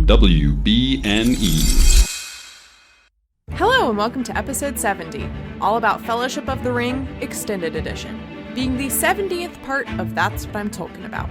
WBNE. Hello and welcome to episode 70, all about Fellowship of the Ring Extended Edition, being the 70th part of That's What I'm Tolkien About.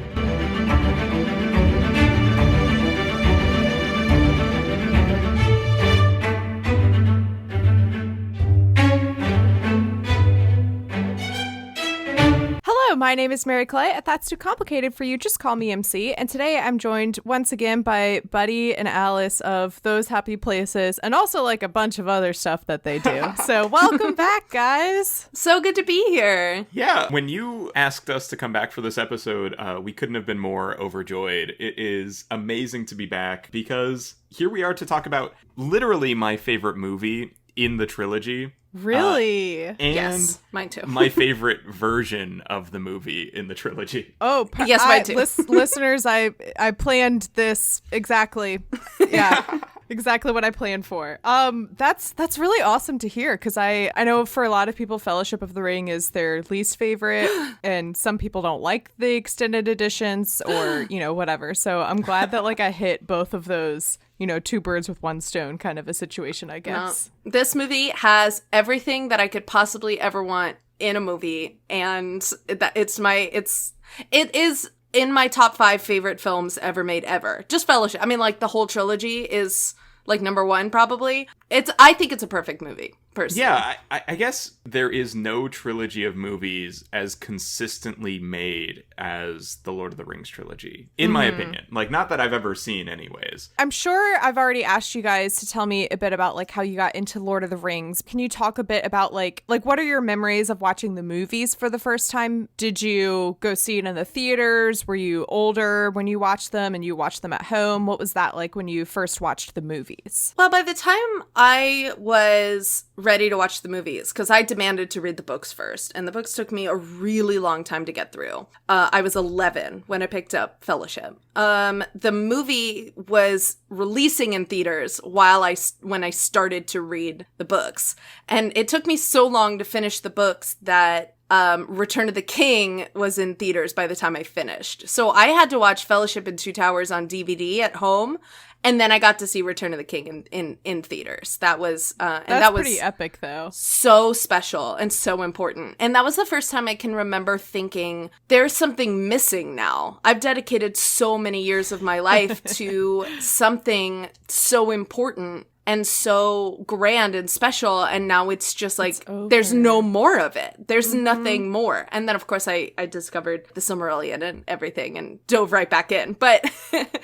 Hello, my name is Mary Clay. If that's too complicated for you, just call me MC. And today I'm joined once again by Buddy and Alice of Those Happy Places, and also like a bunch of other stuff that they do. So welcome back, guys. So good to be here. Yeah, when you asked us to come back for this episode, we couldn't have been more overjoyed. It is amazing to be back because here we are to talk about literally my favorite movie in the trilogy. Really? And yes, mine too. My favorite version of the movie in the trilogy. Oh, yes, mine too. Listeners, I planned this exactly. Yeah. Exactly what I planned for. That's really awesome to hear, because I know for a lot of people, Fellowship of the Ring is their least favorite, and some people don't like the extended editions or, whatever. So I'm glad that I hit both of those, two birds with one stone kind of a situation, I guess. No. This movie has everything that I could possibly ever want in a movie, and it is in my top 5 favorite films ever made ever. Just Fellowship. I mean, the whole trilogy is number 1 probably. I think it's a perfect movie, personally. Yeah, I guess there is no trilogy of movies as consistently made as the Lord of the Rings trilogy, in my opinion. Not that I've ever seen anyways. I'm sure I've already asked you guys to tell me a bit about how you got into Lord of the Rings. Can you talk a bit about what are your memories of watching the movies for the first time? Did you go see it in the theaters? Were you older when you watched them and you watched them at home? What was that like when you first watched the movies? Well, by the time I was ready to watch the movies, because I demanded to read the books first, and the books took me a really long time to get through. I was 11 when I picked up Fellowship. The movie was releasing in theaters when I started to read the books, and it took me so long to finish the books that Return of the King was in theaters by the time I finished. So I had to watch Fellowship and Two Towers on DVD at home, and then I got to see Return of the King in theaters. That was that was pretty epic, though. So special and so important. And that was the first time I can remember thinking, there's something missing now. I've dedicated so many years of my life to something so important and so grand and special, and now it's just there's no more of it. There's nothing more. And then, of course, I discovered the Silmarillion and everything and dove right back in. But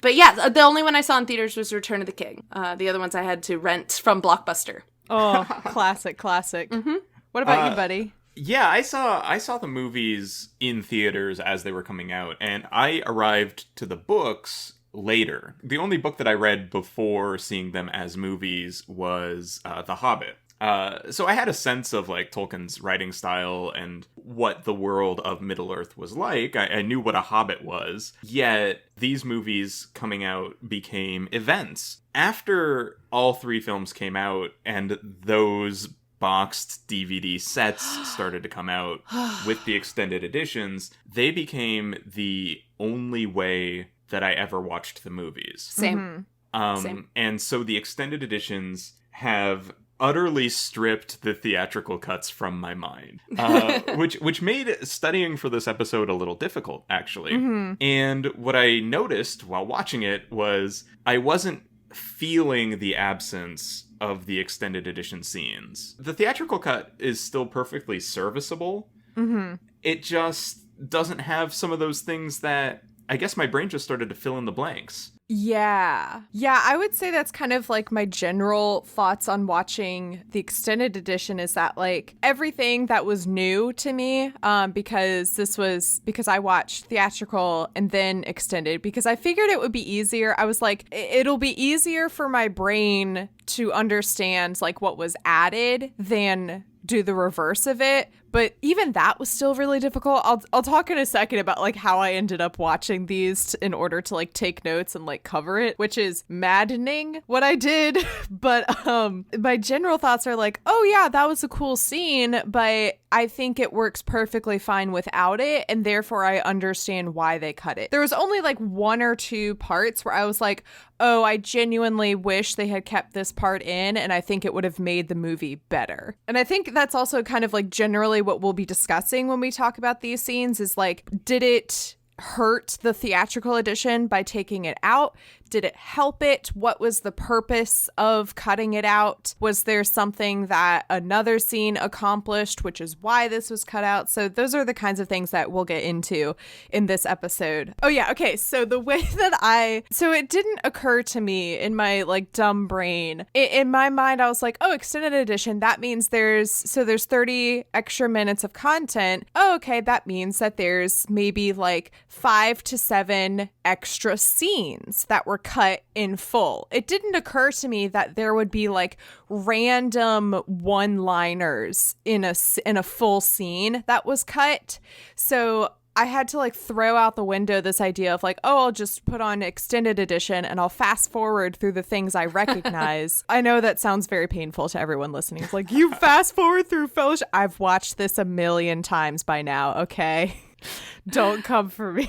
yeah, the only one I saw in theaters was Return of the King. The other ones I had to rent from Blockbuster. Oh, classic. What about you, buddy? Yeah, I saw the movies in theaters as they were coming out, and I arrived to the books later. The only book that I read before seeing them as movies was The Hobbit. So I had a sense of Tolkien's writing style and what the world of Middle-earth was like. I knew what a hobbit was, yet these movies coming out became events. After all 3 films came out and those boxed DVD sets started to come out with the extended editions, they became the only way that I ever watched the movies. Same. Same. And so the extended editions have utterly stripped the theatrical cuts from my mind, which made studying for this episode a little difficult, actually. And what I noticed while watching it was I wasn't feeling the absence of the extended edition scenes. The theatrical cut is still perfectly serviceable. It just doesn't have some of those things that I guess my brain just started to fill in the blanks. Yeah, I would say that's kind of my general thoughts on watching the extended edition is that everything that was new to me, because I watched theatrical and then extended, because I figured it would be easier. I was it'll be easier for my brain to understand what was added than do the reverse of it. But even that was still really difficult. I'll talk in a second about like how I ended up watching these in order to like take notes and like cover it, which is maddening what I did. But my general thoughts are like, oh yeah, that was a cool scene, but I think it works perfectly fine without it, and therefore I understand why they cut it. There was only like one or two parts where I was like, oh, I genuinely wish they had kept this part in, and I think it would have made the movie better. And I think that's also kind of like generally what we'll be discussing when we talk about these scenes is like, did it hurt the theatrical edition by taking it out? Did it help it? What was the purpose of cutting it out? Was there something that another scene accomplished, which is why this was cut out? So those are the kinds of things that we'll get into in this episode. Oh yeah, okay. So the way that so it didn't occur to me in my like dumb brain. In my mind, I was like, oh, extended edition, that means there's 30 extra minutes of content. Oh, okay, that means that there's maybe like 5 to 7 extra scenes that were cut in full. It didn't occur to me that there would be like random one-liners in a full scene that was cut. So I had to like throw out the window this idea of like, oh, I'll just put on extended edition and I'll fast forward through the things I recognize. I know that sounds very painful to everyone listening. It's like, you fast forward through Fellowship. I've watched this a million times by now, okay? Don't come for me.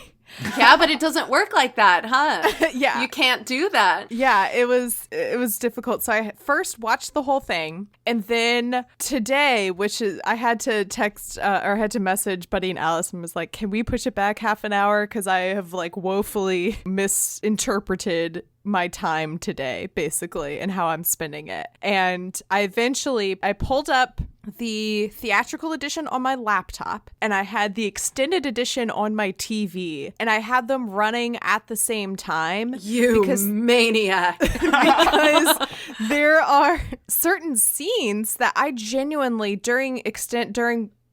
Yeah, but it doesn't work like that, huh? Yeah. You can't do that. Yeah, it was difficult. So I first watched the whole thing, and then today, which is I had to text or had to message Buddy and Alice and was like, can we push it back half an hour? Because I have like woefully misinterpreted my time today, basically, and how I'm spending it. And I pulled up the theatrical edition on my laptop, and I had the extended edition on my TV, and I had them running at the same time. You maniac. Because there are certain scenes that I genuinely, during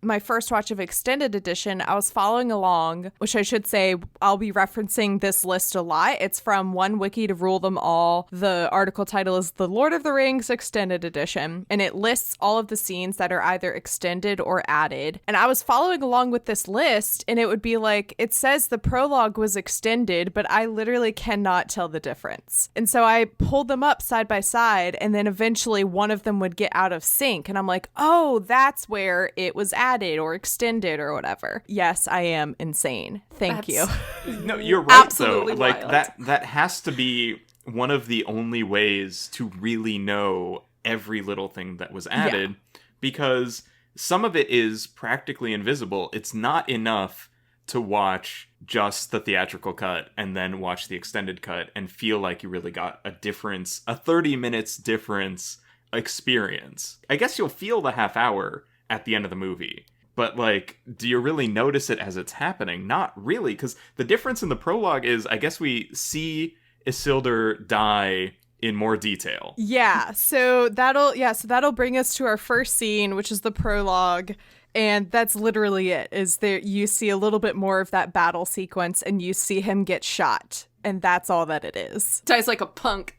my first watch of extended edition, I was following along, which I should say, I'll be referencing this list a lot. It's from One Wiki to Rule Them All. The article title is The Lord of the Rings Extended Edition, and it lists all of the scenes that are either extended or added. And I was following along with this list, and it would be like, it says the prologue was extended, but I literally cannot tell the difference. And so I pulled them up side by side, and then eventually one of them would get out of sync, and I'm like, oh, that's where it was added or extended or whatever. Yes, I am insane. Thank you. No, you're right, absolutely though. Like, wild. that has to be one of the only ways to really know every little thing that was added, because some of it is practically invisible. It's not enough to watch just the theatrical cut and then watch the extended cut and feel like you really got a difference, a 30 minutes difference experience. I guess you'll feel the half hour at the end of the movie, but like, do you really notice it as it's happening? Not really, because the difference in the prologue is, I guess we see Isildur die in more detail. Yeah, so that'll bring us to our first scene, which is the prologue. And that's literally it, is there you see a little bit more of that battle sequence and you see him get shot. And that's all that it is. Dies like a punk.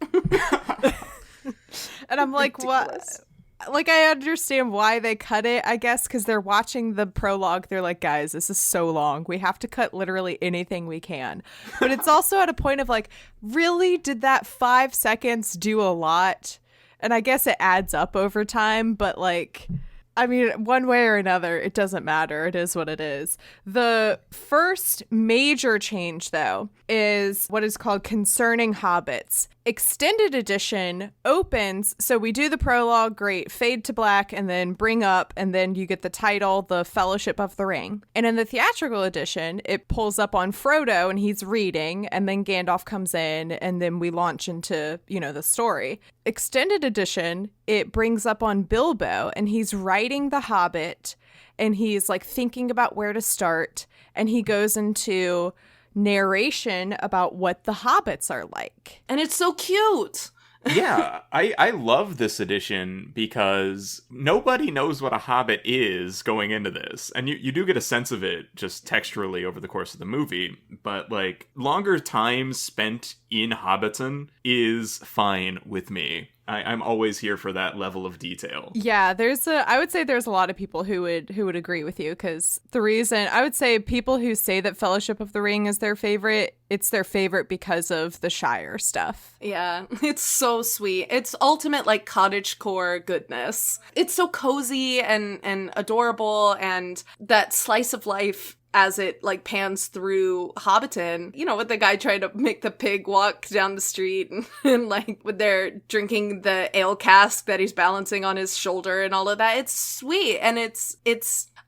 And I'm like, Ridiculous. what? Like, I understand why they cut it, I guess, because they're watching the prologue. They're like, guys, this is so long. We have to cut literally anything we can. But it's also at a point of like, really? Did that 5 seconds do a lot? And I guess it adds up over time, but like, I mean, one way or another, it doesn't matter. It is what it is. The first major change, though, is what is called Concerning Hobbits. Extended edition opens, so we do the prologue, great, fade to black, and then bring up, and then you get the title, The Fellowship of the Ring. And in the theatrical edition, it pulls up on Frodo, and he's reading, and then Gandalf comes in, and then we launch into, the story. Extended edition, it brings up on Bilbo, and he's writing The Hobbit, and he's like thinking about where to start, and he goes into narration about what the hobbits are like. And it's so cute. Yeah, I love this edition because nobody knows what a hobbit is going into this. And you do get a sense of it just texturally over the course of the movie. But like, longer time spent in Hobbiton is fine with me. I'm always here for that level of detail. Yeah, I would say there's a lot of people who would agree with you, because the reason I would say people who say that Fellowship of the Ring is their favorite, it's their favorite because of the Shire stuff. Yeah, it's so sweet. It's ultimate like cottagecore goodness. It's so cozy and adorable, and that slice of life as it like pans through Hobbiton, you know, with the guy trying to make the pig walk down the street and like with they're drinking the ale cask that he's balancing on his shoulder and all of that. It's sweet, and it's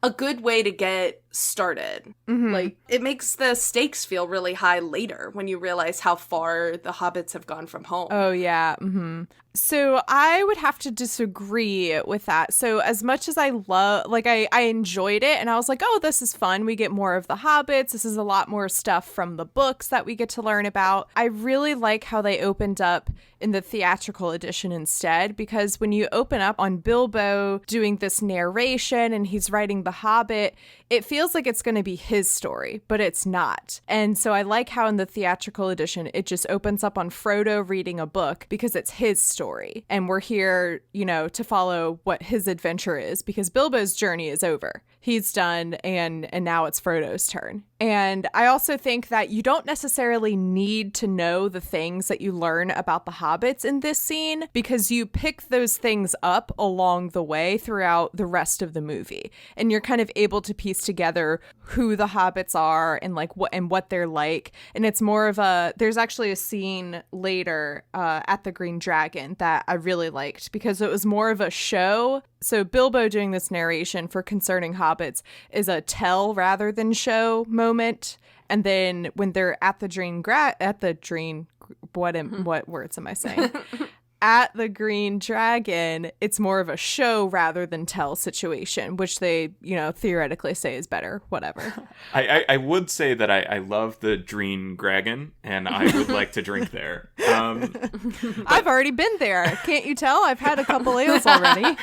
a good way to get started. Mm-hmm. Like, it makes the stakes feel really high later when you realize how far the hobbits have gone from home. Oh, yeah. Mm-hmm. So I would have to disagree with that. So as much as I love, like, I enjoyed it, and I was like, oh, this is fun. We get more of the hobbits. This is a lot more stuff from the books that we get to learn about. I really like how they opened up in the theatrical edition instead, because when you open up on Bilbo doing this narration and he's writing The Hobbit, it feels like it's going to be his story, but it's not. And so I like how in the theatrical edition, it just opens up on Frodo reading a book because it's his story. And we're here, you know, to follow what his adventure is, because Bilbo's journey is over. He's done, and now it's Frodo's turn. And I also think that you don't necessarily need to know the things that you learn about the hobbits in this scene, because you pick those things up along the way throughout the rest of the movie. And you're kind of able to piece together who the hobbits are and like what they're like. And it's more of there's actually a scene later at the Green Dragon that I really liked, because it was more of a show. So Bilbo doing this narration for Concerning Hobbits is a tell rather than show moment. And then when they're at the what words am I saying? At the Green Dragon, it's more of a show rather than tell situation, which they, you know, theoretically say is better, whatever. I would say that I love the Green Dragon, and I would like to drink there. I've already been there. Can't you tell? I've had a couple ales already.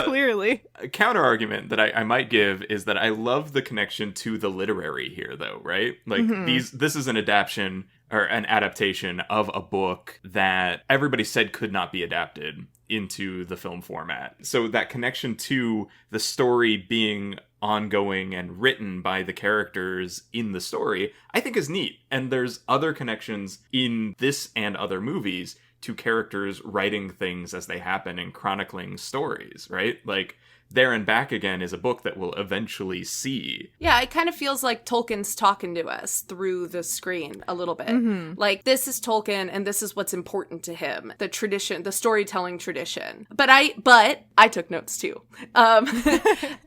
Clearly. A counter argument that I might give is that I love the connection to the literary here, though, right? Like, this is an adaptation or an adaptation of a book that everybody said could not be adapted into the film format. So that connection to the story being ongoing and written by the characters in the story, I think is neat. And there's other connections in this and other movies to characters writing things as they happen and chronicling stories, right? Like, There and Back Again is a book that we'll eventually see. Yeah, it kind of feels like Tolkien's talking to us through the screen a little bit. Mm-hmm. Like, this is Tolkien and this is what's important to him. The tradition, the storytelling tradition. But I took notes too.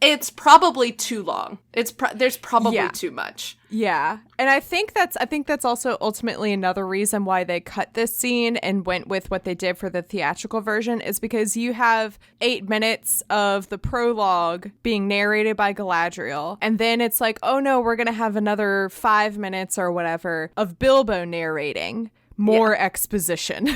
It's probably too long. There's probably too much. Yeah. And I think that's also ultimately another reason why they cut this scene and went with what they did for the theatrical version, is because you have 8 minutes of the prologue being narrated by Galadriel, and then it's like, oh no, we're going to have another 5 minutes or whatever of Bilbo narrating. More exposition.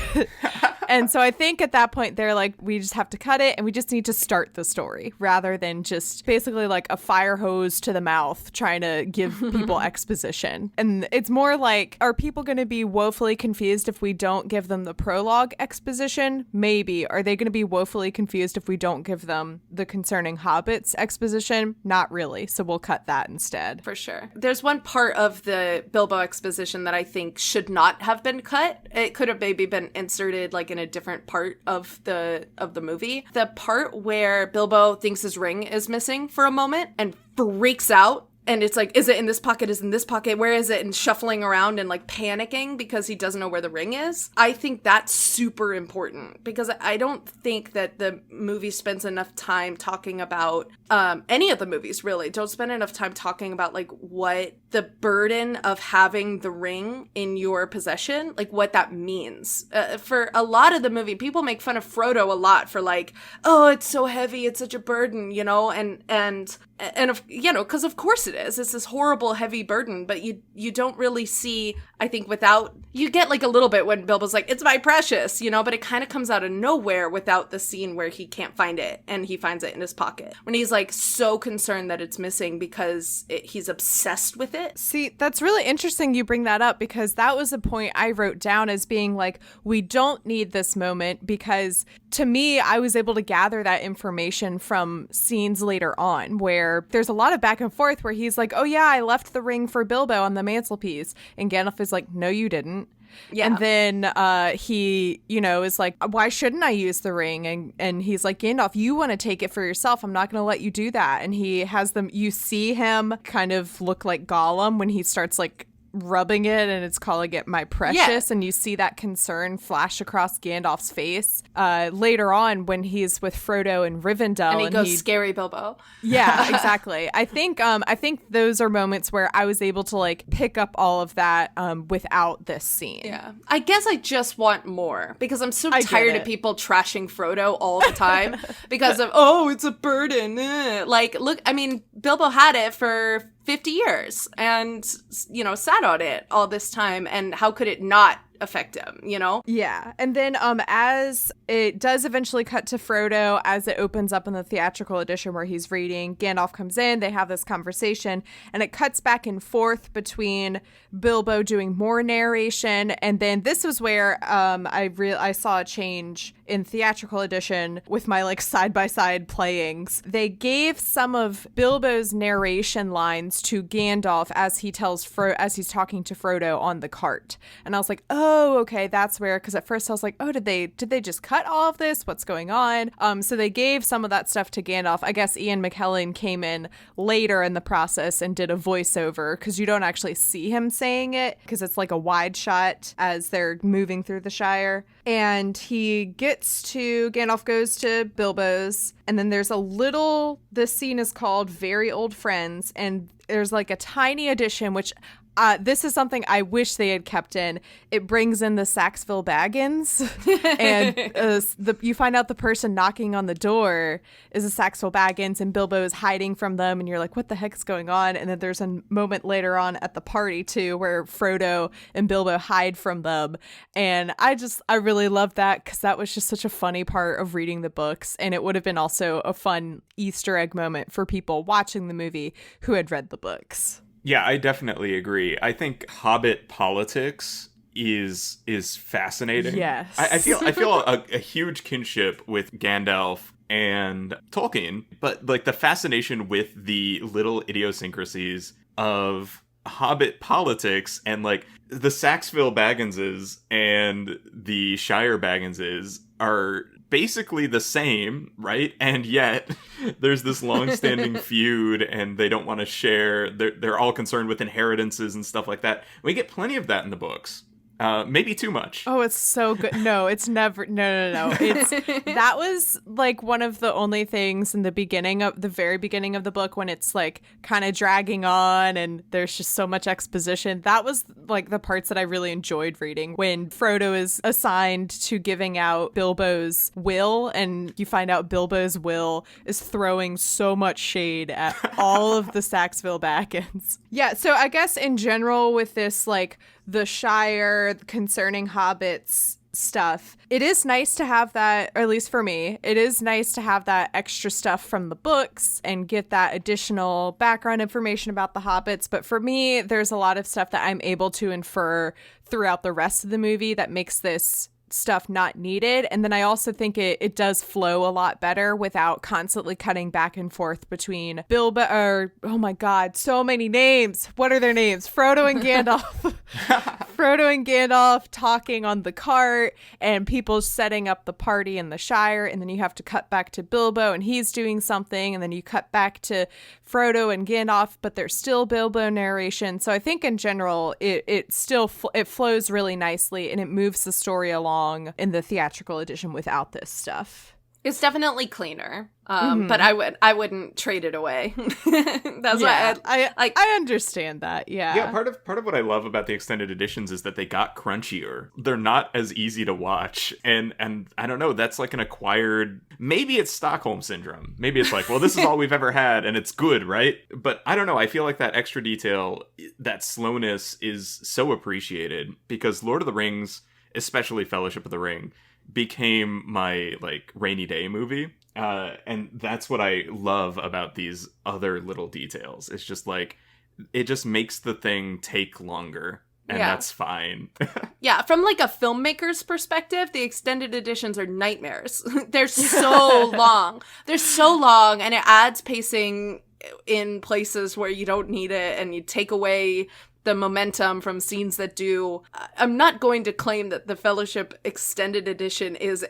And so I think at that point they're like, we just have to cut it and we just need to start the story rather than just basically like a fire hose to the mouth trying to give people exposition. And it's more like, are people going to be woefully confused if we don't give them the prologue exposition? Maybe. Are they going to be woefully confused if we don't give them the Concerning Hobbits exposition? Not really. So we'll cut that instead. For sure. There's one part of the Bilbo exposition that I think should not have been cut. It could have maybe been inserted like in a different part of the movie. The part where Bilbo thinks his ring is missing for a moment and freaks out. And it's like, is it in this pocket? Is it in this pocket? Where is it? And shuffling around and like panicking because he doesn't know where the ring is. I think that's super important because I don't think that the movie spends enough time talking about, any of the movies really don't spend enough time talking about like what the burden of having the ring in your possession, like what that means. For a lot of the movie, people make fun of Frodo a lot for like, oh, it's so heavy. It's such a burden, you know, and you know, because of course it it is. It's this horrible, heavy burden, but you don't really see, I think, without, you get like a little bit when Bilbo's like, it's my precious, you know, but it kind of comes out of nowhere without the scene where he can't find it and he finds it in his pocket. When he's like so concerned that it's missing because he's obsessed with it. See, that's really interesting you bring that up, because that was a point I wrote down as being like, we don't need this moment, because to me, I was able to gather that information from scenes later on where there's a lot of back and forth where he's like, oh yeah, I left the ring for Bilbo on the mantelpiece. And Gandalf is like, no, you didn't. Yeah. And then he, you know, is like, why shouldn't I use the ring? And he's like, Gandalf, you want to take it for yourself. I'm not going to let you do that. And he has them, you see him kind of look like Gollum when he starts like rubbing it and it's calling it my precious. And you see that concern flash across Gandalf's face later on when he's with Frodo and Rivendell, and he goes scary Bilbo. Yeah, exactly. I think those are moments where I was able to like pick up all of that without this scene. Yeah, I guess I just want more, because I'm so tired of people trashing Frodo all the time because of, oh, it's a burden. Like, look, I mean, Bilbo had it for 50 years and, you know, sat on it all this time, and how could it not affect him, you know? Yeah. And then as it does eventually cut to Frodo, as it opens up in the theatrical edition where he's reading, Gandalf comes in, they have this conversation, and it cuts back and forth between Bilbo doing more narration, and then this was where I saw a change in theatrical edition with my like side-by-side playings. They gave some of Bilbo's narration lines to Gandalf as he tells as he's talking to Frodo on the cart. And I was like, oh, okay, that's where, because at first I was like, oh, did they just cut all of this? What's going on? So they gave some of that stuff to Gandalf. I guess Ian McKellen came in later in the process and did a voiceover, because you don't actually see him saying it, because it's like a wide shot as they're moving through the Shire. And Gandalf goes to Bilbo's, and then there's this scene is called Very Old Friends, and there's like a tiny addition, which this is something I wish they had kept in. It brings in the Saxville Baggins, and you find out the person knocking on the door is a Saxville Baggins, and Bilbo is hiding from them, and you're like, what the heck is going on? And then there's a moment later on at the party, too, where Frodo and Bilbo hide from them, and I really loved that, because that was just such a funny part of reading the books, and it would have been also a fun Easter egg moment for people watching the movie who had read the books. Yeah, I definitely agree. I think Hobbit politics is fascinating. Yes. I feel a huge kinship with Gandalf and Tolkien, but like the fascination with the little idiosyncrasies of Hobbit politics, and like the Saxville Bagginses and the Shire Bagginses are basically the same, right? And yet there's this long-standing feud, and they don't want to share. They're all concerned with inheritances and stuff like that. We get plenty of that in the books. Maybe too much. Oh, it's so good. No, it's never. No. That was like one of the only things in the very beginning of the book, when it's like kind of dragging on and there's just so much exposition. That was like the parts that I really enjoyed reading, when Frodo is assigned to giving out Bilbo's will, and you find out Bilbo's will is throwing so much shade at all of the Saxville Baggins. Yeah, so I guess in general with this, like, the Shire concerning hobbits stuff, it is nice to have that, or at least for me, it is nice to have that extra stuff from the books and get that additional background information about the hobbits. But for me, there's a lot of stuff that I'm able to infer throughout the rest of the movie that makes this stuff not needed. And then I also think it does flow a lot better without constantly cutting back and forth between oh my god, so many names. What are their names? Frodo and Gandalf. Frodo and Gandalf talking on the cart, and people setting up the party in the Shire, and then you have to cut back to Bilbo and he's doing something, and then you cut back to Frodo and Gandalf, but there's still Bilbo narration. So I think in general it still it flows really nicely, and it moves the story along in the theatrical edition without this stuff. It's definitely cleaner, but I wouldn't trade it away. That's why I understand that. Yeah. Yeah, part of what I love about the extended editions is that they got crunchier. They're not as easy to watch, and I don't know. That's like an acquired. Maybe it's Stockholm syndrome. Maybe it's like, well, this is all we've ever had, and it's good, right? But I don't know. I feel like that extra detail, that slowness, is so appreciated because Lord of the Rings, especially Fellowship of the Ring, became my like rainy day movie, and that's what I love about these other little details. It's just like it just makes the thing take longer, and that's fine. Yeah, from like a filmmaker's perspective, the extended editions are nightmares. They're so long. They're so long, and it adds pacing in places where you don't need it, and you take away the momentum from scenes that do. I'm not going to claim that the Fellowship Extended Edition is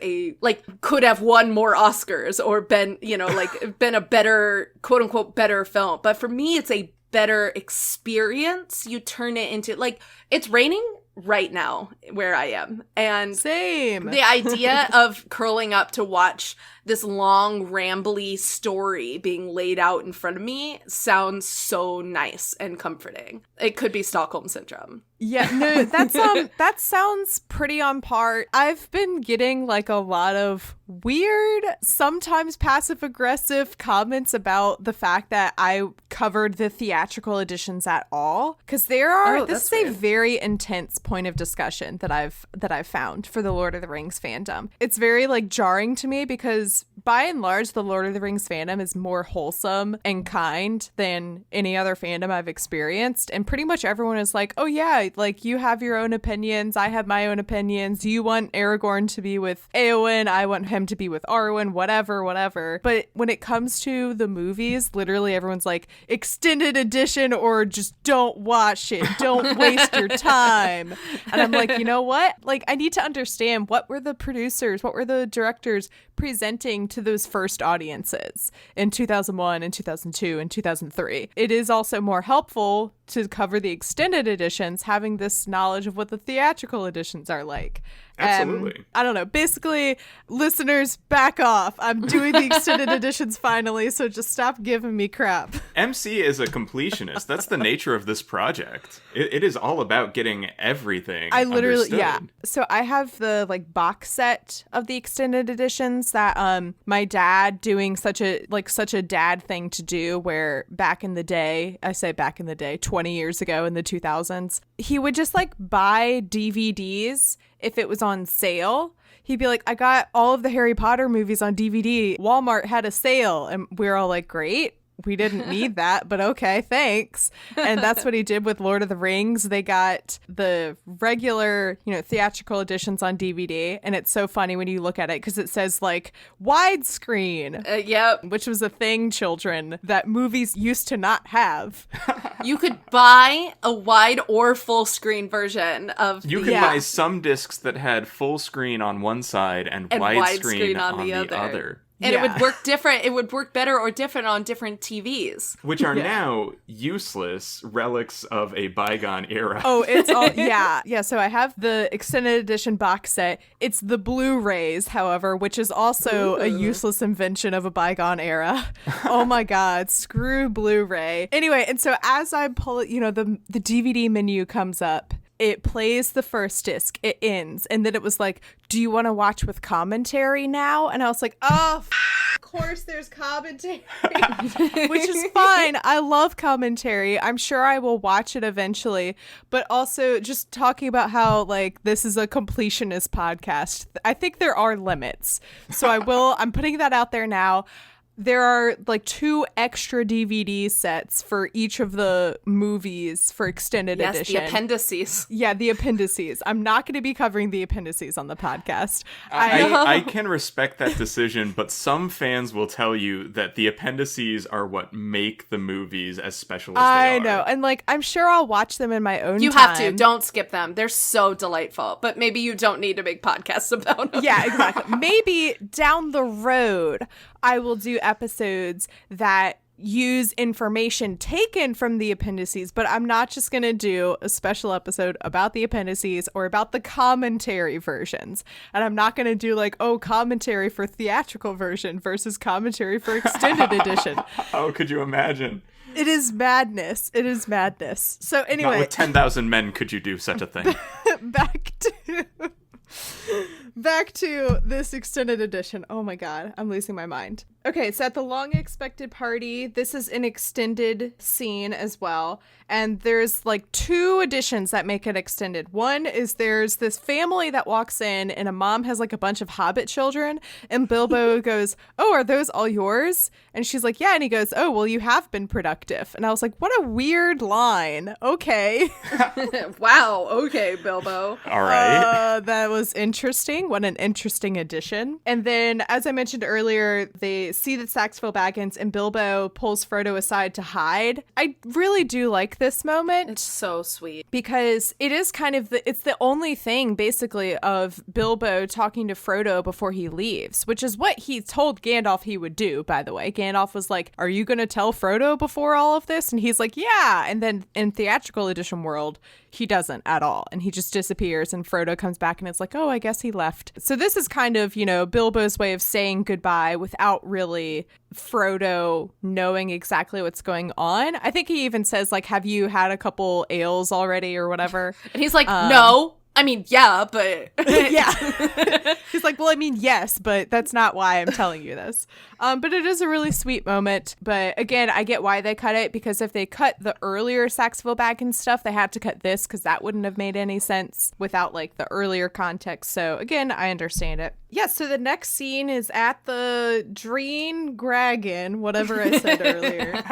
could have won more Oscars or been a better, quote unquote, better film. But for me, it's a better experience. You turn it into, like, it's raining right now where I am. And same. The idea of curling up to watch this long, rambly story being laid out in front of me sounds so nice and comforting. It could be Stockholm Syndrome. Yeah, no, that sounds pretty on par. I've been getting like a lot of weird, sometimes passive-aggressive comments about the fact that I covered the theatrical editions at all, because this is a very intense point of discussion that I've found for the Lord of the Rings fandom. It's very like jarring to me because by and large, the Lord of the Rings fandom is more wholesome and kind than any other fandom I've experienced. And pretty much everyone is like, oh yeah, like you have your own opinions. I have my own opinions. You want Aragorn to be with Eowyn. I want him to be with Arwen, whatever. But when it comes to the movies, literally everyone's like, extended edition or just don't watch it. Don't waste your time. And I'm like, you know what? Like, I need to understand, what were the producers, what were the directors presenting to those first audiences in 2001 and 2002 and 2003. It is also more helpful to cover the extended editions, having this knowledge of what the theatrical editions are like. Absolutely. I don't know. Basically, listeners, back off. I'm doing the extended editions finally, so just stop giving me crap. MC is a completionist. That's the nature of this project. It is all about getting everything understood. Yeah. So I have the like box set of the extended editions that my dad doing such a dad thing to do, where back in the day, 20 years ago in the 2000s, he would just like buy DVDs if it was on sale. He'd be like, I got all of the Harry Potter movies on DVD. Walmart had a sale. And we were all like, great. We didn't need that, but okay, thanks. And that's what he did with Lord of the Rings. They got the regular, theatrical editions on DVD. And it's so funny when you look at it because it says like widescreen. Yep. Which was a thing, children, that movies used to not have. You could buy a wide or full screen version of You could buy some discs that had full screen on one side and widescreen on the other. And it would work different. It would work better or different on different TVs. Which are now useless relics of a bygone era. Oh, it's all, yeah. Yeah, so I have the extended edition box set. It's the Blu-rays, however, which is also a useless invention of a bygone era. Oh my God, screw Blu-ray. Anyway, and so as I pull it, the DVD menu comes up. It plays the first disc, it ends, and then it was like, do you want to watch with commentary now? And I was like, oh, of course there's commentary, which is fine. I love commentary. I'm sure I will watch it eventually, but also just talking about how, like, this is a completionist podcast. I think there are limits. So I'm putting that out there now. There are like 2 extra DVD sets for each of the movies for extended edition. Yes, the appendices. Yeah, the appendices. I'm not going to be covering the appendices on the podcast. I can respect that decision, but some fans will tell you that the appendices are what make the movies as special as they are. I know. And like, I'm sure I'll watch them in my own time. You have to. Don't skip them. They're so delightful. But maybe you don't need a big podcast about them. Yeah, exactly. Maybe down the road, I will do episodes that use information taken from the appendices, but I'm not just going to do a special episode about the appendices or about the commentary versions. And I'm not going to do like, oh, commentary for theatrical version versus commentary for extended edition. Oh, could you imagine? It is madness. It is madness. So anyway. Not with 10,000 men could you do such a thing. Back to this extended edition. Oh my god, I'm losing my mind. Okay, so at the long expected party, this is an extended scene as well. And there's like 2 editions that make it extended. One is there's this family that walks in and a mom has like a bunch of hobbit children. And Bilbo goes, oh, are those all yours? And she's like, yeah. And he goes, oh, well, you have been productive. And I was like, what a weird line. Okay. Wow. Okay, Bilbo. All right. That was interesting. What an interesting addition. And then, as I mentioned earlier, they see that Saxville Baggins and Bilbo pulls Frodo aside to hide. I really do like this moment. It's so sweet. Because it is kind of it's the only thing basically of Bilbo talking to Frodo before he leaves, which is what he told Gandalf he would do, by the way. Gandalf was like, are you going to tell Frodo before all of this? And he's like, yeah. And then in theatrical edition world, he doesn't at all. And he just disappears and Frodo comes back and it's like, oh, I guess he left. So this is kind of, Bilbo's way of saying goodbye without really Frodo knowing exactly what's going on. I think he even says, like, have you had a couple ales already or whatever? And he's like, no. I mean, yeah, but... yeah. He's like, well, I mean, yes, but that's not why I'm telling you this. But it is a really sweet moment. But again, I get why they cut it, because if they cut the earlier Saxville Baggins stuff, they had to cut this because that wouldn't have made any sense without, like, the earlier context. So again, I understand it. Yeah, so the next scene is at the Dreen Gragan, whatever I said earlier.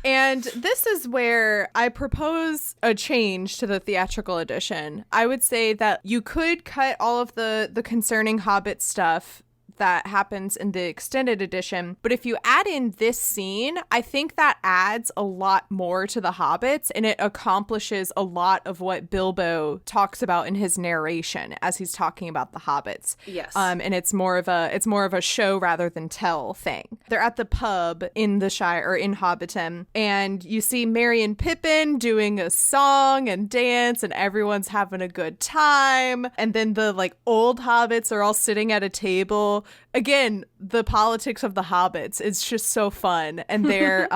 And this is where I propose a change to the theatrical edition. I would say that you could cut all of the concerning Hobbit stuff that happens in the extended edition. But if you add in this scene, I think that adds a lot more to the Hobbits and it accomplishes a lot of what Bilbo talks about in his narration as he's talking about the Hobbits. Yes. And it's more of a show rather than tell thing. They're at the pub in the Shire or in Hobbiton, and you see Merry and Pippin doing a song and dance and everyone's having a good time. And then the like old hobbits are all sitting at a table. Again, the politics of the hobbits, it's just so fun. And they're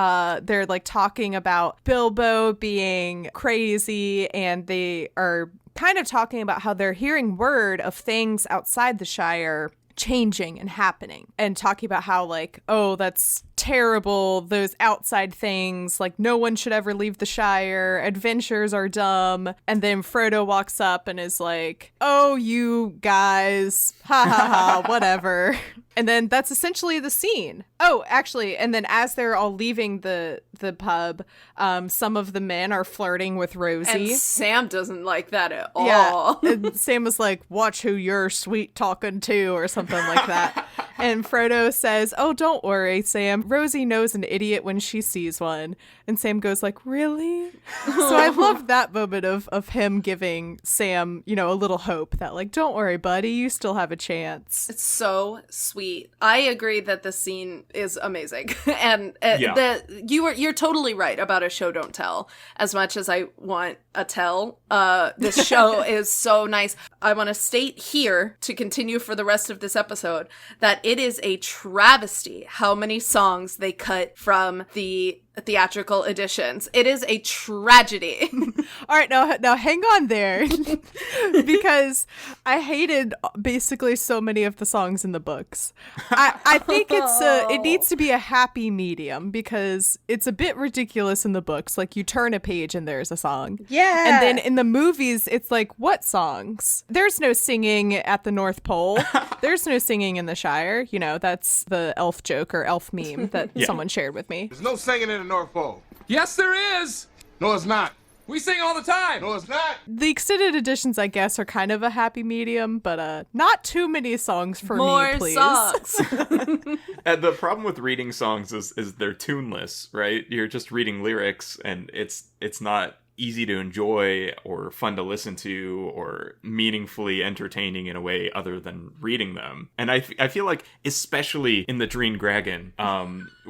like talking about Bilbo being crazy, and they are kind of talking about how they're hearing word of things outside the Shire changing and happening, and talking about how like, oh, that's terrible, those outside things, like no one should ever leave the Shire, adventures are dumb. And then Frodo walks up and is like, oh, you guys, ha ha ha, whatever. And then that's essentially the scene. Oh, actually, and then as they're all leaving the pub, some of the men are flirting with Rosie. And Sam doesn't like that at all. Yeah, and Sam was like, watch who you're sweet talking to, or something like that. And Frodo says, oh, don't worry, Sam. Rosie knows an idiot when she sees one. And Sam goes like, really? So I love that moment of him giving Sam, a little hope that like, don't worry, buddy, you still have a chance. It's so sweet. I agree that the scene is amazing. And you're totally right about a show don't tell. As much as I want a tell, this show is so nice. I want to state here, to continue for the rest of this episode, that it is a travesty how many songs they cut from the theatrical editions. It is a tragedy. All right, now hang on there. Because I hated basically so many of the songs in the books. I think it needs to be a happy medium, because it's a bit ridiculous in the books. Like, you turn a page and there's a song. Yeah. And then in the movies, it's like, what songs? There's no singing at the North Pole. There's no singing in the Shire. That's the elf joke or elf meme that someone shared with me. There's no singing in the North Pole. Yes, there is. No, it's not. We sing all the time. No, it's not. The extended editions, I guess, are kind of a happy medium, but not too many songs for More me, please. songs. And the problem with reading songs is they're tuneless, right? You're just reading lyrics, and it's not easy to enjoy or fun to listen to or meaningfully entertaining in a way other than reading them. And I feel like, especially in the Green Dragon,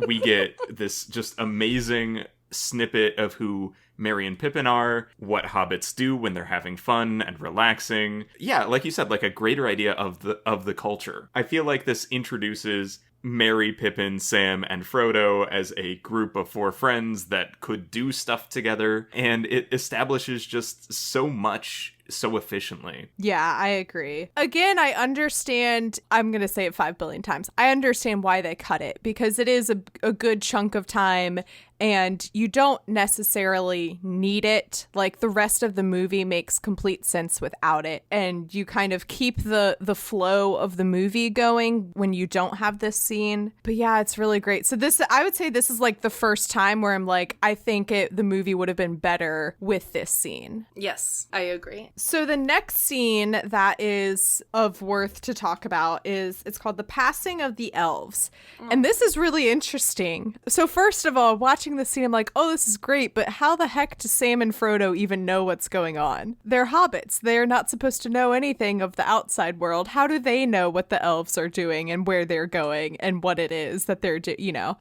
we get this just amazing snippet of who Merry and Pippin are, what hobbits do when they're having fun and relaxing. Yeah, like you said, like a greater idea of the culture. I feel like this introduces Merry, Pippin, Sam, and Frodo as a group of 4 friends that could do stuff together, and it establishes just so much so efficiently. Yeah, I agree. Again, I understand, I'm going to say it 5 billion times. I understand why they cut it, because it is a good chunk of time and you don't necessarily need it. Like, the rest of the movie makes complete sense without it, and you kind of keep the flow of the movie going when you don't have this scene. But yeah, it's really great. So this, I would say this is like the first time where I'm like, I think the movie would have been better with this scene. Yes, I agree. So the next scene that is of worth to talk about it's called The Passing of the Elves. And this is really interesting. So first of all, watching the scene, I'm like, oh, this is great, but how the heck do Sam and Frodo even know what's going on? They're hobbits. They're not supposed to know anything of the outside world. How do they know what the elves are doing and where they're going and what it is that they're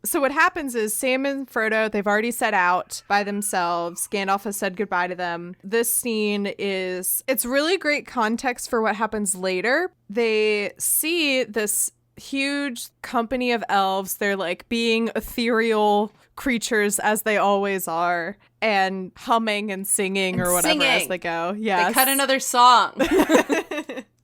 So what happens is Sam and Frodo, they've already set out by themselves. Gandalf has said goodbye to them. This scene it's really great context for what happens later. They see this huge company of elves. They're like being ethereal creatures, as they always are, and humming and singing or whatever as they go. Yeah, they cut another song.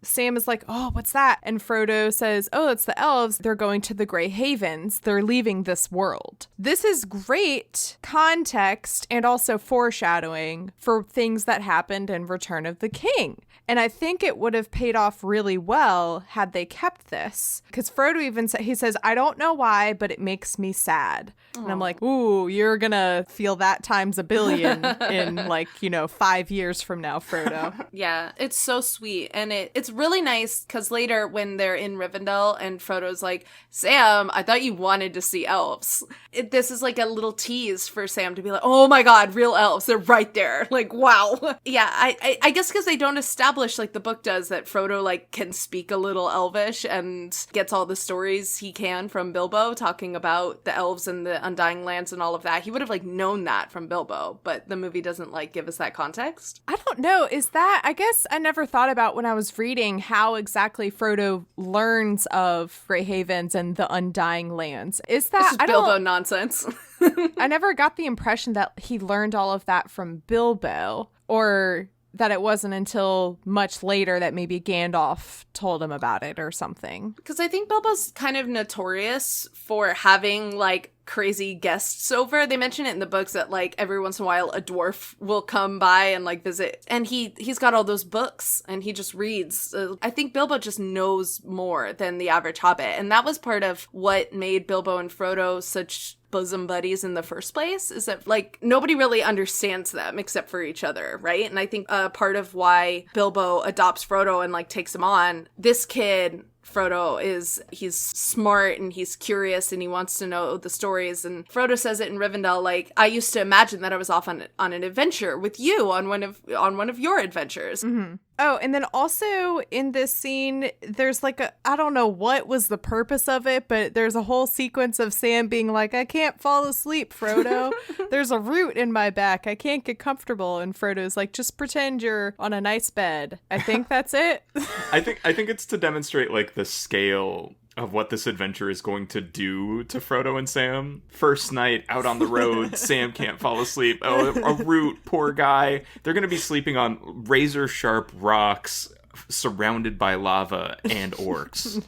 Sam is like, oh, what's that? And Frodo says, oh, it's the elves. They're going to the Grey Havens. They're leaving this world. This is great context and also foreshadowing for things that happened in Return of the King. And I think it would have paid off really well had they kept this. Because Frodo even he says, I don't know why, but it makes me sad. Aww. And I'm like, ooh, you're going to feel that times a billion in 5 years from now, Frodo. Yeah, it's so sweet. And it's really nice because later when they're in Rivendell and Frodo's like, Sam, I thought you wanted to see elves. This is like a little tease for Sam to be like, oh my God, real elves. They're right there. Like, wow. Yeah, I guess because they don't establish like the book does that Frodo like can speak a little elvish and gets all the stories he can from Bilbo talking about the elves and the Undying Lands and all of that. He would have like known that from Bilbo, but the movie doesn't like give us that context. I don't know. Is that, I guess I never thought about when I was reading how exactly Frodo learns of Grey Havens and the Undying Lands. Is that this is Bilbo nonsense? I never got the impression that he learned all of that from Bilbo, or that it wasn't until much later that maybe Gandalf told him about it or something. Because I think Bilbo's kind of notorious for having like crazy guests over. They mention it in the books that like every once in a while a dwarf will come by and like visit, and he's got all those books and he just reads. I think Bilbo just knows more than the average hobbit, and that was part of what made Bilbo and Frodo such bosom buddies in the first place, is that like nobody really understands them except for each other, right? And I think part of why Bilbo adopts Frodo and like takes him on, this kid Frodo he's smart and he's curious and he wants to know the stories. And Frodo says it in Rivendell, like, I used to imagine that I was off on an adventure with you on one of your adventures. Mm-hmm. Oh, and then also in this scene, there's like I don't know what was the purpose of it, but there's a whole sequence of Sam being like, I can't fall asleep, Frodo. There's a root in my back. I can't get comfortable. And Frodo's like, just pretend you're on a nice bed. I think that's it. I think it's to demonstrate like the scale of what this adventure is going to do to Frodo and Sam. First night out on the road, Sam can't fall asleep. Oh, a root, poor guy. They're going to be sleeping on razor sharp rocks surrounded by lava and orcs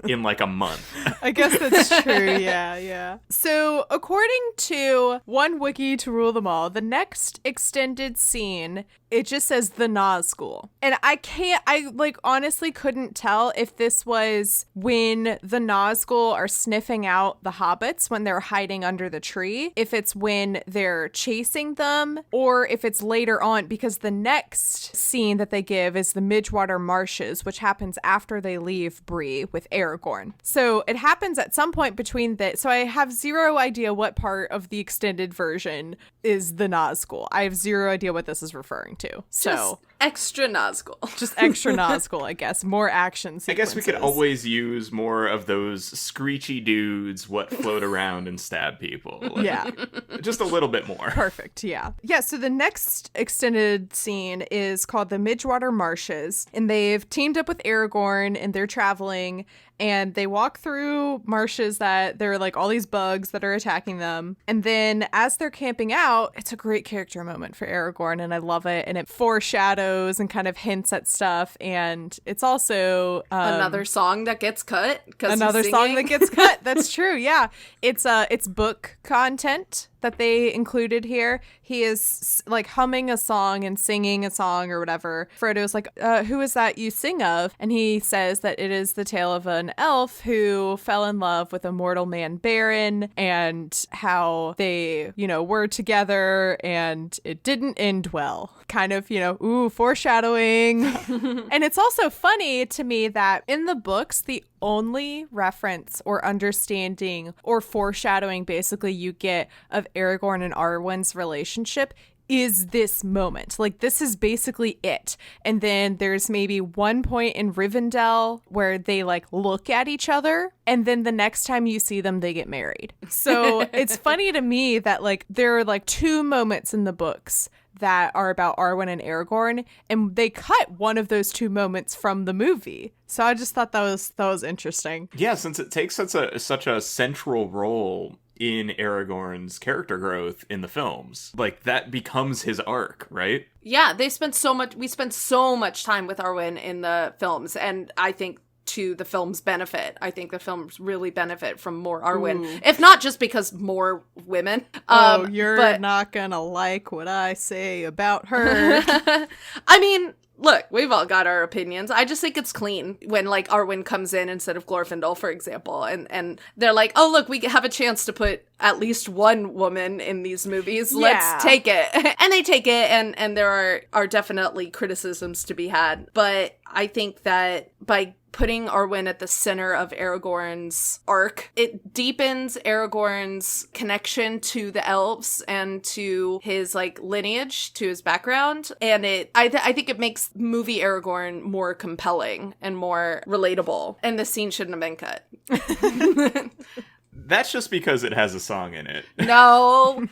in like a month. I guess that's true. Yeah. So according to one wiki to rule them all, the next extended scene, it just says the Nazgul. And I like honestly couldn't tell if this was when the Nazgul are sniffing out the hobbits when they're hiding under the tree, if it's when they're chasing them, or if it's later on, because the next scene that they give is the Midgewater Midgewater Marshes, which happens after they leave Bree with Aragorn. So it happens at some point between so I have zero idea what part of the extended version is the Nazgul. I have zero idea what this is referring to. So Just extra Nazgul. just extra Nazgul, I guess. More action sequences. I guess we could always use more of those screechy dudes what float around and stab people. Like, Yeah. just a little bit more. Perfect, yeah. Yeah, so the next extended scene is called the Midgewater Marshes, and they've teamed up with Aragorn, and they're traveling, and they walk through marshes that there are like all these bugs that are attacking them. And then as they're camping out, it's a great character moment for Aragorn, and I love it. And it foreshadows and kind of hints at stuff. And it's also Another song that gets cut. Another song that gets cut. That's true. Yeah. It's book content that they included here. He is like humming a song and singing a song or whatever. Frodo's like, who is that you sing of? And he says that it is the tale of an elf who fell in love with a mortal man Baron, and how they, were together and it didn't end well. Kind of, foreshadowing. And it's also funny to me that in the books, the only reference or understanding or foreshadowing basically you get of Aragorn and Arwen's relationship is this moment. Like, this is basically it. And then there's maybe one point in Rivendell where they like look at each other, and then the next time you see them, they get married. So it's funny to me that like there are like two moments in the books that are about Arwen and Aragorn, and they cut one of those two moments from the movie. So I just thought that was interesting. Yeah, since it takes such a central role in Aragorn's character growth in the films, like that becomes his arc, right? Yeah, we spent so much time with Arwen in the films, and I think to the film's benefit. I think the films really benefit from more Arwen, if not just because more women. You're not gonna like what I say about her. I mean, look, we've all got our opinions. I just think it's clean when like Arwen comes in instead of Glorfindel, for example, and they're like, oh look, we have a chance to put at least one woman in these movies. Let's take it. And they take it, and there are definitely criticisms to be had. But I think that by putting Arwen at the center of Aragorn's arc, it deepens Aragorn's connection to the elves and to his like lineage, to his background, and I think it makes movie Aragorn more compelling and more relatable. And the scene shouldn't have been cut. That's just because it has a song in it. No.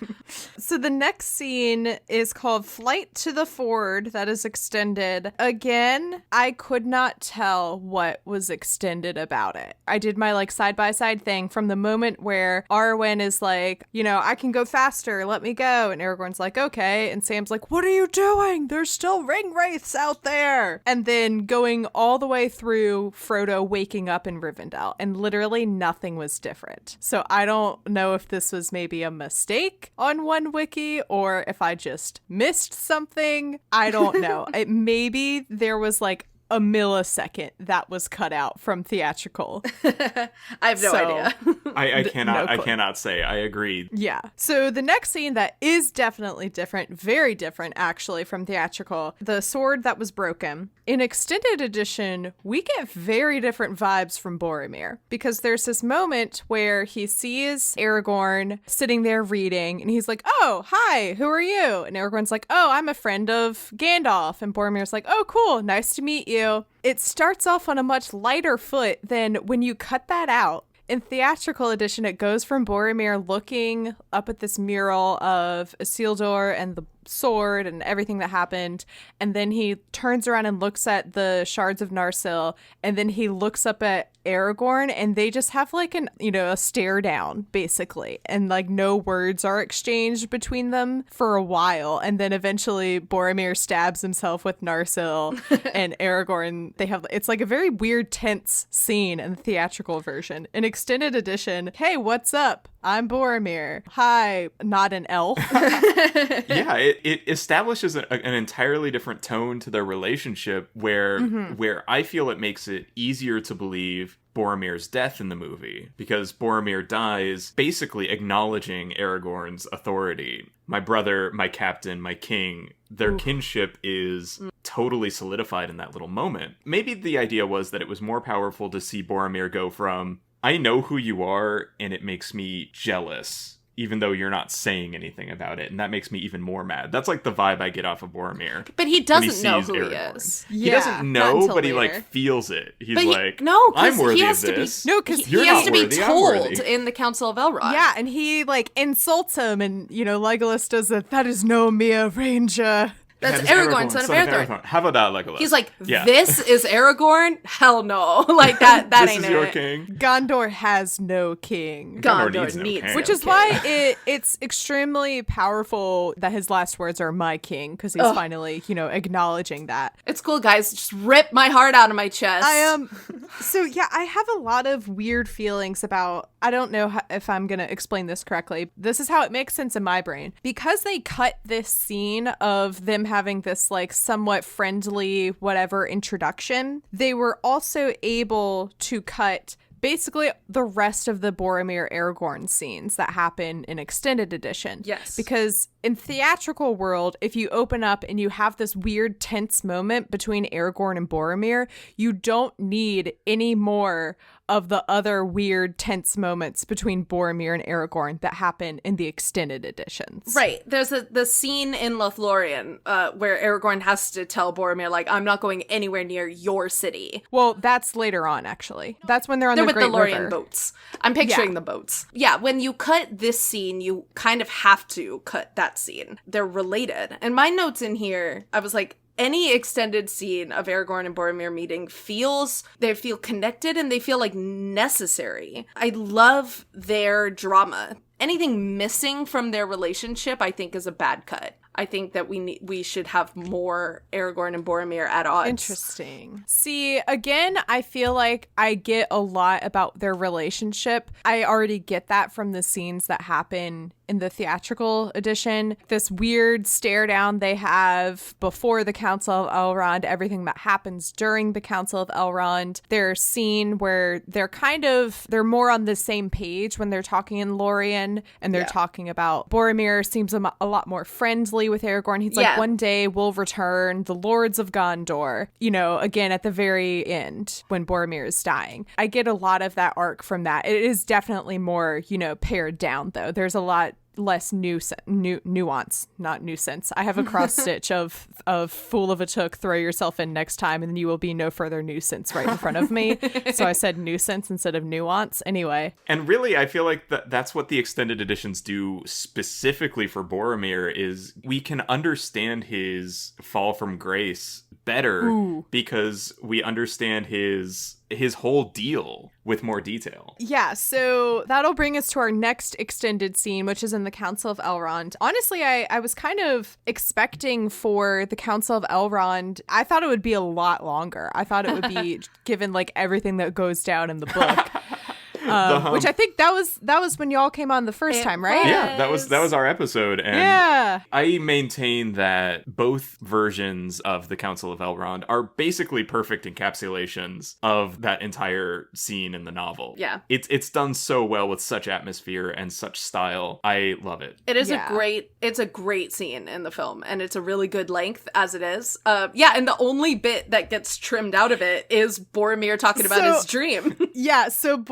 So the next scene is called Flight to the Ford, that is extended. Again, I could not tell what was extended about it. I did my like side-by-side thing from the moment where Arwen is like, I can go faster, let me go. And Aragorn's like, okay. And Sam's like, what are you doing? There's still ring wraiths out there. And then going all the way through Frodo waking up in Rivendell, and literally nothing was different. So I don't know if this was maybe a mistake on one wiki or if I just missed something. I don't know. Maybe there was like a millisecond that was cut out from theatrical. I have no idea. I cannot say. I agree. Yeah. So the next scene that is definitely different, very different actually from theatrical, the sword that was broken. In extended edition, we get very different vibes from Boromir, because there's this moment where he sees Aragorn sitting there reading, and he's like, oh, hi, who are you? And Aragorn's like, oh, I'm a friend of Gandalf. And Boromir's like, oh, cool, nice to meet you. It starts off on a much lighter foot than when you cut that out. In theatrical edition, it goes from Boromir looking up at this mural of Isildur and the sword and everything that happened, and then he turns around and looks at the shards of Narsil, and then he looks up at Aragorn, and they just have like a stare down basically, and like no words are exchanged between them for a while, and then eventually Boromir stabs himself with Narsil and Aragorn, it's like a very weird tense scene in the theatrical version. In extended edition, hey, what's up? I'm Boromir. Hi, not an elf. Yeah, it establishes an entirely different tone to their relationship where I feel it makes it easier to believe Boromir's death in the movie, because Boromir dies basically acknowledging Aragorn's authority. My brother, my captain, my king, their kinship is totally solidified in that little moment. Maybe the idea was that it was more powerful to see Boromir go from, I know who you are, and it makes me jealous, even though you're not saying anything about it. And that makes me even more mad. That's like the vibe I get off of Boromir. But he doesn't know sees who Aragorn. he is. He Yeah, doesn't not know, until but he later. like feels it. He's But like, no, 'cause I'm worthy he of has to be- this. No, because You're he has not to be worthy, I'm told worthy. in the Council of Elrond. Yeah, and he like insults him, and Legolas does that is no mere ranger. That's That is Aragorn, son of Arathorn. How about that, Legolas? He's like, Yeah. this is Aragorn? Hell no. Like, that This ain't is your it. king. Gondor has no king. Gondor Gondor needs no needs king. Which is why it's extremely powerful that his last words are "my king," because he's finally, acknowledging that. It's cool, guys. Just rip my heart out of my chest. So yeah, I have a lot of weird feelings about. I don't know if I'm gonna explain this correctly. This is how it makes sense in my brain, because they cut this scene of them having this like somewhat friendly whatever introduction. They were also able to cut basically the rest of the Boromir Aragorn scenes that happen in extended edition. Yes. Because in theatrical world, if you open up and you have this weird tense moment between Aragorn and Boromir, you don't need any more of the other weird tense moments between Boromir and Aragorn that happen in the extended editions. Right. There's the scene in Lothlorien where Aragorn has to tell Boromir, like, I'm not going anywhere near your city. Well, that's later on, actually. That's when they're on They're the with Great the Lorien River. boats. I'm picturing Yeah. the boats. Yeah, when you cut this scene, you kind of have to cut that scene. They're related. And my notes in here, I was like, any extended scene of Aragorn and Boromir meeting they feel connected and they feel like necessary. I love their drama. Anything missing from their relationship, I think, is a bad cut. I think that we should have more Aragorn and Boromir at odds. Interesting. See, again, I feel like I get a lot about their relationship. I already get that from the scenes that happen in the theatrical edition. This weird stare down they have before the Council of Elrond, everything that happens during the Council of Elrond. Their scene where they're more on the same page when they're talking in Lorien, and they're talking about Boromir seems a lot more friendly with Aragorn. He's like, one day we'll return, the Lords of Gondor, again at the very end when Boromir is dying. I get a lot of that arc from that. It is definitely more, pared down though. There's a lot less nuance, not nuisance. I have a cross stitch of fool of a took, throw yourself in next time, and then you will be no further nuisance right in front of me. So I said nuisance instead of nuance. Anyway. And really, I feel like that's what the extended editions do specifically for Boromir, is we can understand his fall from grace better because we understand his whole deal with more detail. Yeah, so that'll bring us to our next extended scene, which is in the Council of Elrond. Honestly, I was kind of expecting for the Council of Elrond, I thought it would be a lot longer. I thought it would be given like everything that goes down in the book. Which I think that was when y'all came on the first time, right? Yeah, that was our episode, and yeah. I maintain that both versions of the Council of Elrond are basically perfect encapsulations of that entire scene in the novel. Yeah. It's done so well with such atmosphere and such style. I love it. It is it's a great scene in the film, and it's a really good length as it is. And the only bit that gets trimmed out of it is Boromir talking about his dream. Yeah, so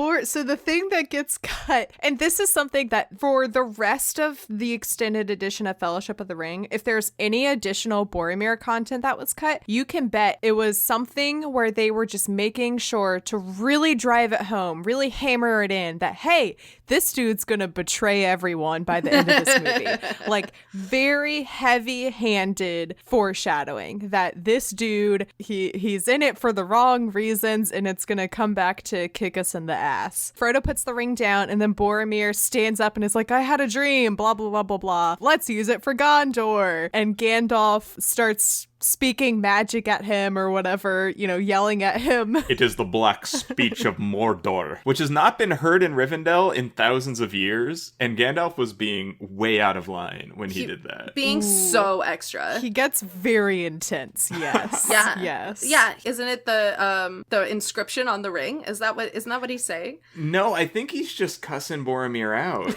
the thing that gets cut, and this is something that for the rest of the extended edition of Fellowship of the Ring, if there's any additional Boromir content that was cut, you can bet it was something where they were just making sure to really drive it home, really hammer it in that, hey, this dude's gonna betray everyone by the end of this movie. Like, very heavy-handed foreshadowing that this dude, he's in it for the wrong reasons, and it's gonna come back to kick us in the ass. Frodo puts the ring down, and then Boromir stands up and is like, I had a dream, blah, blah, blah, blah, blah. Let's use it for Gondor. And Gandalf starts speaking magic at him or whatever, yelling at him. It is the black speech of Mordor, which has not been heard in Rivendell in thousands of years, and Gandalf was being way out of line when he did that. Being so extra. He gets very intense. Yes. Yeah. Yes. Yeah. Isn't it the inscription on the ring? Isn't that what he's saying? No, I think he's just cussing Boromir out.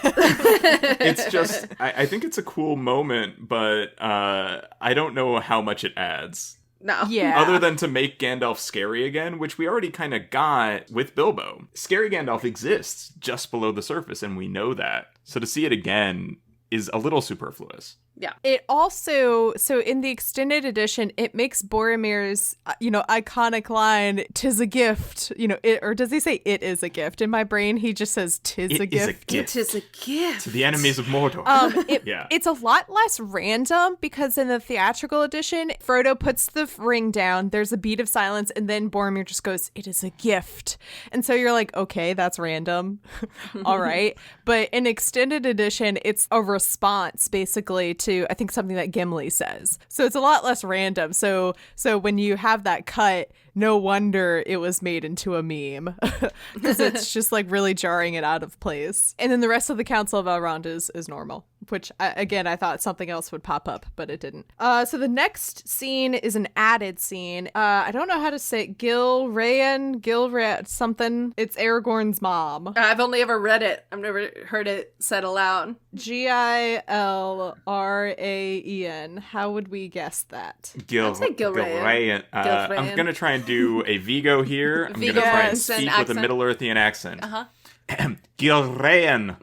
It's just, I think it's a cool moment, but I don't know how much it adds. No. Yeah. Other than to make Gandalf scary again, which we already kind of got with Bilbo. Scary Gandalf exists just below the surface, and we know that. So to see it again is a little superfluous. Yeah. It also, so in the extended edition, it makes Boromir's, iconic line, "'Tis a gift," or does he say "it is a gift"? In my brain, he just says "'tis a It is a gift." gift. It is a gift. To the enemies of Mordor. Yeah. It's a lot less random because in the theatrical edition, Frodo puts the ring down, there's a beat of silence, and then Boromir just goes, "It is a gift." And so you're like, okay, that's random. All right. But in extended edition, it's a response basically to, I think, something that Gimli says. So it's a lot less random. So when you have that cut, no wonder it was made into a meme because it's just like really jarring it out of place. And then the rest of the Council of Elrond is normal, which I thought something else would pop up, but it didn't. So the next scene is an added scene. I don't know how to say it. Gilraen, something. It's Aragorn's mom. I've only ever read it. I've never heard it said aloud. Gilraen. How would we guess that? I'd say Gilraen. I'm going to try and do a Vigo here. I'm going to try and speak with a Middle-earthian accent. Gilraen.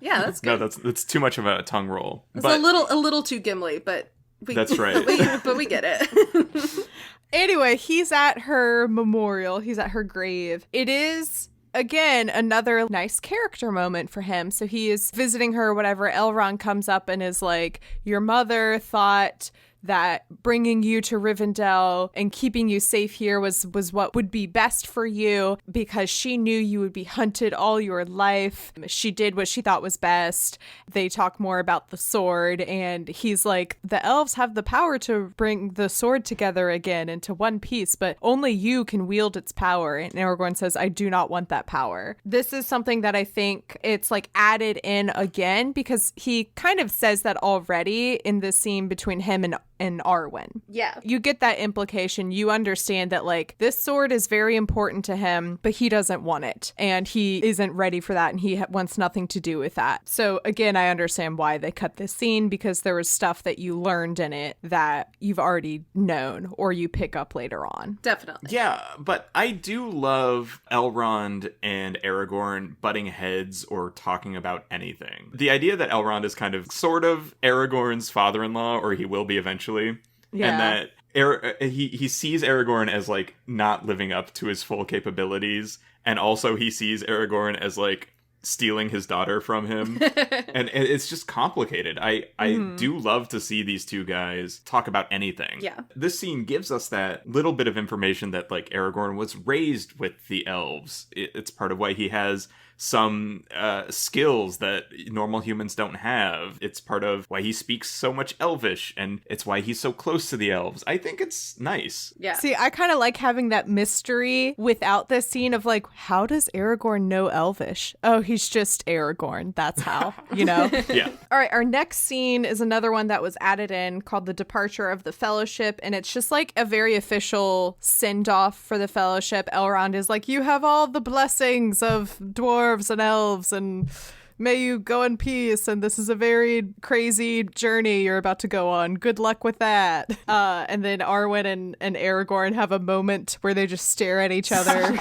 Yeah, that's good. No, that's too much of a tongue roll. It's But a little too Gimli, but that's right. but we get it. Anyway, he's at her memorial. He's at her grave. It is, again, another nice character moment for him. So he is visiting her or whatever. Elrond comes up and is like, "Your mother thought that bringing you to Rivendell and keeping you safe here was what would be best for you because she knew you would be hunted all your life. She did what she thought was best." They talk more about the sword, and he's like, "The elves have the power to bring the sword together again into one piece, but only you can wield its power." And Aragorn says, "I do not want that power." This is something that I think it's like added in again because he kind of says that already in the scene between him and Arwen. Yeah. You get that implication. You understand that like this sword is very important to him, but he doesn't want it and he isn't ready for that and he wants nothing to do with that. So again, I understand why they cut this scene because there was stuff that you learned in it that you've already known or you pick up later on. Definitely. Yeah, but I do love Elrond and Aragorn butting heads or talking about anything. The idea that Elrond is kind of sort of Aragorn's father-in-law, or he will be eventually, and that he sees Aragorn as like not living up to his full capabilities, and also he sees Aragorn as like stealing his daughter from him. And it's just complicated. I do love to see these two guys talk about anything. Yeah. This scene gives us that little bit of information that like Aragorn was raised with the elves. It's part of why he has some skills that normal humans don't have. It's part of why he speaks so much Elvish, and it's why he's so close to the elves. I think it's nice. Yeah. See, I kind of like having that mystery without this scene of like, how does Aragorn know Elvish? Oh, he's just Aragorn. That's how, Yeah. All right, our next scene is another one that was added in called The Departure of the Fellowship, and it's just like a very official send-off for the Fellowship. Elrond is like, "You have all the blessings of dwarves and elves, and may you go in peace, and this is a very crazy journey you're about to go on. Good luck with that." And then Arwen and Aragorn have a moment where they just stare at each other.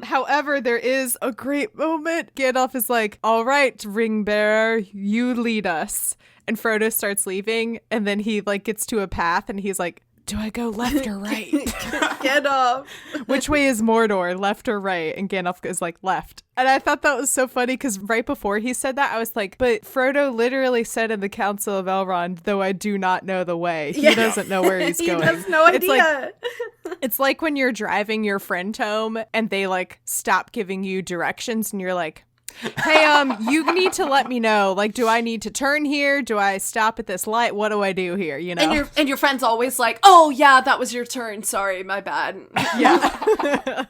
However, there is a great moment. Gandalf is like, "All right, ring bearer, you lead us." And Frodo starts leaving, and then he like gets to a path, and he's like, "Do I go left or right?" Gandalf. Which way is Mordor, left or right? And Gandalf is like, "Left." And I thought that was so funny because right before he said that, I was like, but Frodo literally said in the Council of Elrond, "Though I do not know the way." He doesn't know where he's going. He has no idea. It's like when you're driving your friend home and they like stop giving you directions and you're like, Hey, you need to let me know. Like, do I need to turn here? Do I stop at this light? What do I do here? You know? And your friend's always like, oh, yeah, that was your turn. Sorry, my bad. Yeah.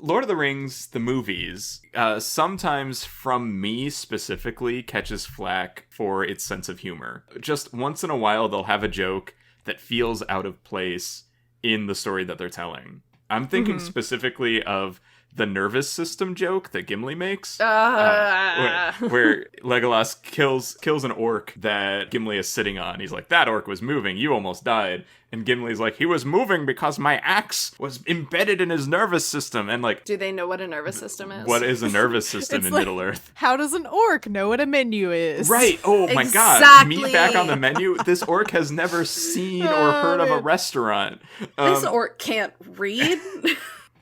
Lord of the Rings, the movies, sometimes from me specifically, catches flack for its sense of humor. Just once in a while, they'll have a joke that feels out of place in the story that they're telling. I'm thinking specifically of the nervous system joke that Gimli makes, where Legolas kills an orc that Gimli is sitting on. He's like, that orc was moving, you almost died. And Gimli's like, he was moving because my axe was embedded in his nervous system. And like, Do they know what a nervous system is? what is a nervous system It's in like, Middle-earth? How does an orc know what a menu is? Right. Oh my god. Exactly. Meat back on the menu. This orc has never seen or heard of a restaurant. This orc can't read.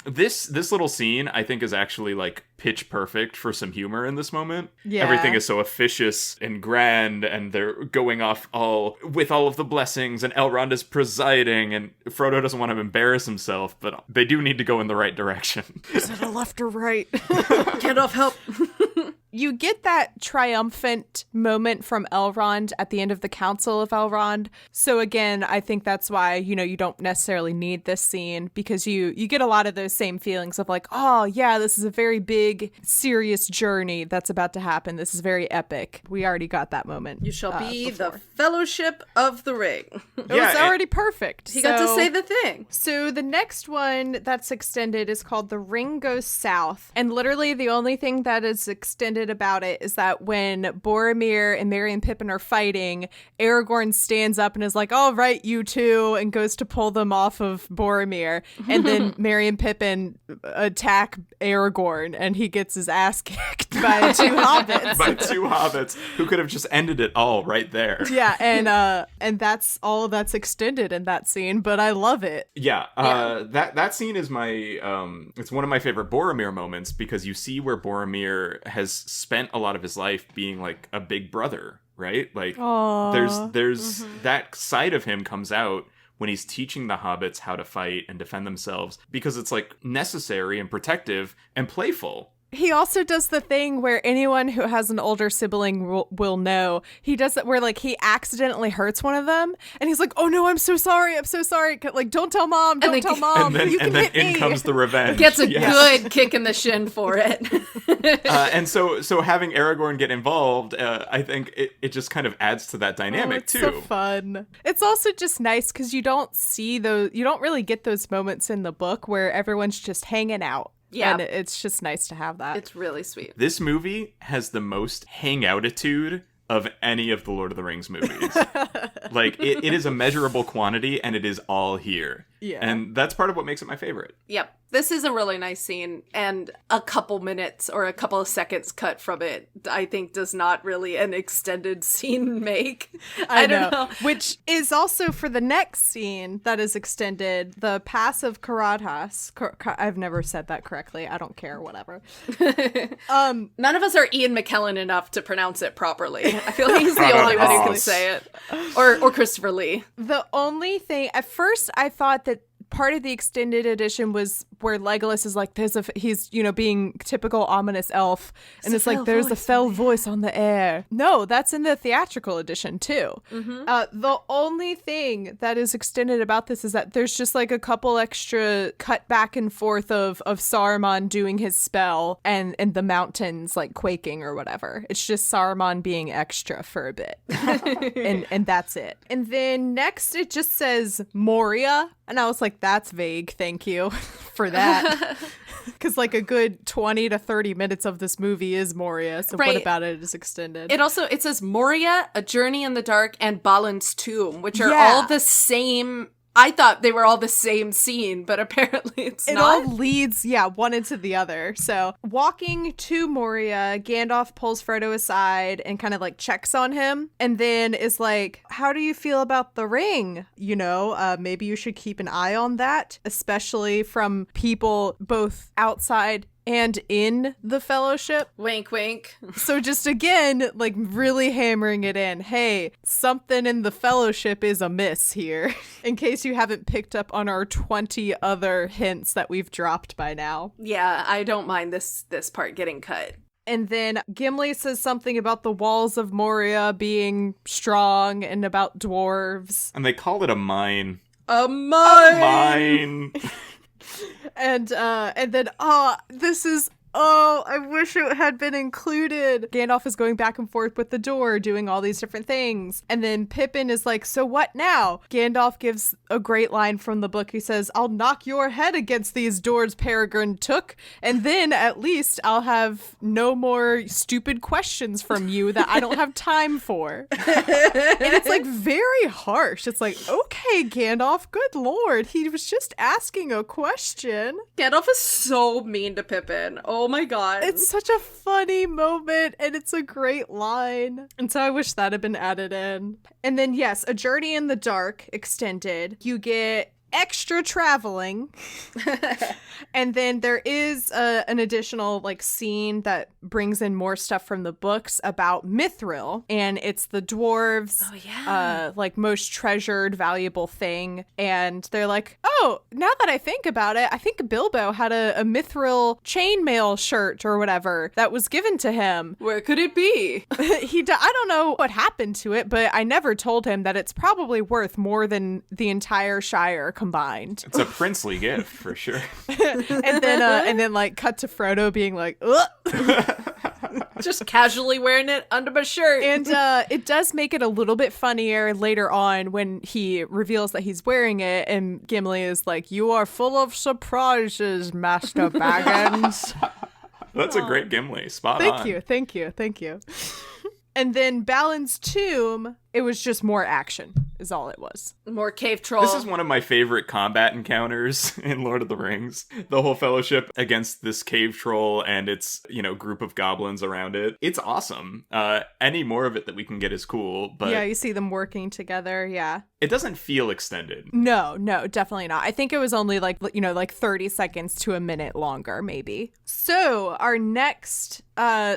This little scene, I think, is actually like pitch perfect for some humor in this moment. Yeah. Everything is so officious and grand, and they're going off all of the blessings, and Elrond is presiding, and Frodo doesn't want to embarrass himself, but they do need to go in the right direction. Is it a left or right? Gandalf, help. You get that triumphant moment from Elrond at the end of the Council of Elrond. So again, I think that's why, you don't necessarily need this scene, because you get a lot of those same feelings of like, oh yeah, this is a very big, serious journey that's about to happen. This is very epic. We already got that moment. You shall be before. the Fellowship of the Ring. It was already perfect. He got to say the thing. So the next one that's extended is called The Ring Goes South. And literally the only thing that is extended about it is that when Boromir and Merry and Pippin are fighting, Aragorn stands up and is like, all right, you two, and goes to pull them off of Boromir. And then Merry and Pippin attack Aragorn and he gets his ass kicked by two hobbits. By two hobbits who could have just ended it all right there. Yeah, and that's all that's extended in that scene, but I love it. Yeah, that scene is my it's one of my favorite Boromir moments, because you see where Boromir has spent a lot of his life being like a big brother, right? Like there's that side of him comes out when he's teaching the hobbits how to fight and defend themselves, because it's like necessary and protective and playful. He also does the thing where anyone who has an older sibling will know. He does it where, like, he accidentally hurts one of them, and he's like, oh no, I'm so sorry. Like, don't tell mom, don't tell mom. You can hit in me. comes the revenge. Gets a good kick in the shin for it. And so having Aragorn get involved, I think it just kind of adds to that dynamic it's too. So fun. It's also just nice because you don't really get those moments in the book where everyone's just hanging out. Yeah. And it's just nice to have that. It's really sweet. This movie has the most hangoutitude of any of the Lord of the Rings movies. Like, it is a measurable quantity, and it is all here. Yeah. And that's part of what makes it my favorite. Yep. This is a really nice scene, and a couple minutes or a couple of seconds cut from it, I think, does not really an extended scene make. I don't know. Which is also for the next scene that is extended, the Pass of Karadas. I've never said that correctly. I don't care, whatever. None of us are Ian McKellen enough to pronounce it properly. I feel like he's the only one who can say it. Or Christopher Lee. The only thing, at first I thought that part of the extended edition was where Legolas is like, he's being typical ominous elf, and it's like there's a fell voice on the air. No, that's in the theatrical edition too. The only thing that is extended about this is that there's just like a couple extra cut back and forth of Saruman doing his spell and the mountains like quaking or whatever. It's just Saruman being extra for a bit. and that's it. And then next it just says Moria, and I was like, that's vague, thank you for that. Because like a good 20 to 30 minutes of this movie is Moria, so Right. what about it is extended? It says Moria, A Journey in the Dark, and Balin's Tomb, which are Yeah. all the same. I thought they were all the same scene, but apparently it's It not. all leads, one into the other. So, walking to Moria, Gandalf pulls Frodo aside and kind of like checks on him, and then is like, how do you feel about the ring? Maybe you should keep an eye on that, especially from people both outside and in the Fellowship. Wink, wink. So just again, like really hammering it in. Hey, something in the Fellowship is amiss here. In case you haven't picked up on our 20 other hints that we've dropped by now. Yeah, I don't mind this part getting cut. And then Gimli says something about the walls of Moria being strong and about dwarves. And they call it a mine. A mine! Mine! And then, this is... I wish it had been included. Gandalf is going back and forth with the door, doing all these different things. And then Pippin is like, so what now? Gandalf gives a great line from the book. He says, I'll knock your head against these doors Peregrine took, and then at least I'll have no more stupid questions from you that I don't have time for. And it's like very harsh. It's like, okay, Gandalf, good lord. He was just asking a question. Gandalf is so mean to Pippin. Oh my god. It's such a funny moment, and it's a great line. And so I wish that had been added in. And then, yes, A Journey in the Dark extended. You get extra traveling. And then there is an additional like scene that brings in more stuff from the books about Mithril, and it's the dwarves like most treasured valuable thing. And they're like, oh, now that I think about it, I think Bilbo had a Mithril chainmail shirt or whatever that was given to him. Where could it be? I don't know what happened to it, but I never told him that it's probably worth more than the entire Shire combined. It's a princely gift for sure. And then like cut to Frodo being like, ugh. Just casually wearing it under my shirt. And it does make it a little bit funnier later on when he reveals that he's wearing it, and Gimli is like, you are full of surprises, Master Baggins. That's a great Gimli. Spot on. Thank you. And then Balin's Tomb, it was just more action, is all it was. More cave troll. This is one of my favorite combat encounters in Lord of the Rings. The whole fellowship against this cave troll and its, group of goblins around it. It's awesome. Any more of it that we can get is cool, but... Yeah, you see them working together, yeah. It doesn't feel extended. No, definitely not. I think it was only like 30 seconds to a minute longer, maybe. So, our next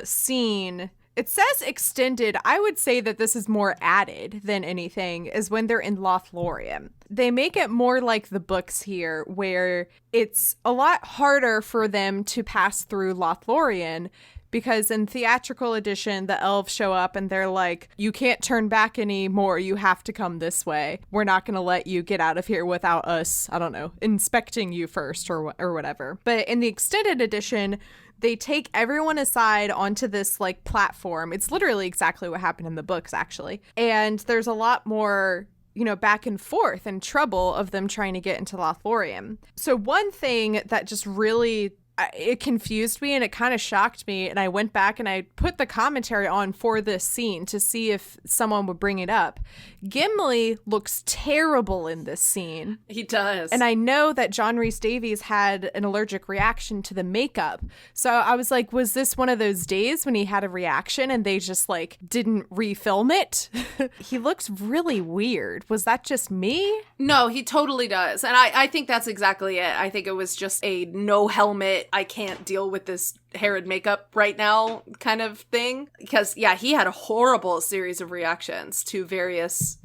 scene... It says extended. I would say that this is more added than anything, is when they're in Lothlorien. They make it more like the books here, where it's a lot harder for them to pass through Lothlorien, because in theatrical edition, the elves show up and they're like, you can't turn back anymore. You have to come this way. We're not going to let you get out of here without us, I don't know, inspecting you first or whatever. But in the extended edition, they take everyone aside onto this like platform. It's literally exactly what happened in the books, actually. And there's a lot more, back and forth and trouble of them trying to get into Lothlorien. So one thing that just really... it confused me and it kind of shocked me, and I went back and I put the commentary on for this scene to see if someone would bring it up. Gimli looks terrible in this scene. He does. And I know that John Rhys Davies had an allergic reaction to the makeup. So I was like, was this one of those days when he had a reaction and they just like didn't refilm it? He looks really weird. Was that just me? No, he totally does. And I think that's exactly it. I think it was just a no helmet, I can't deal with this hair and makeup right now kind of thing. Because, yeah, he had a horrible series of reactions to various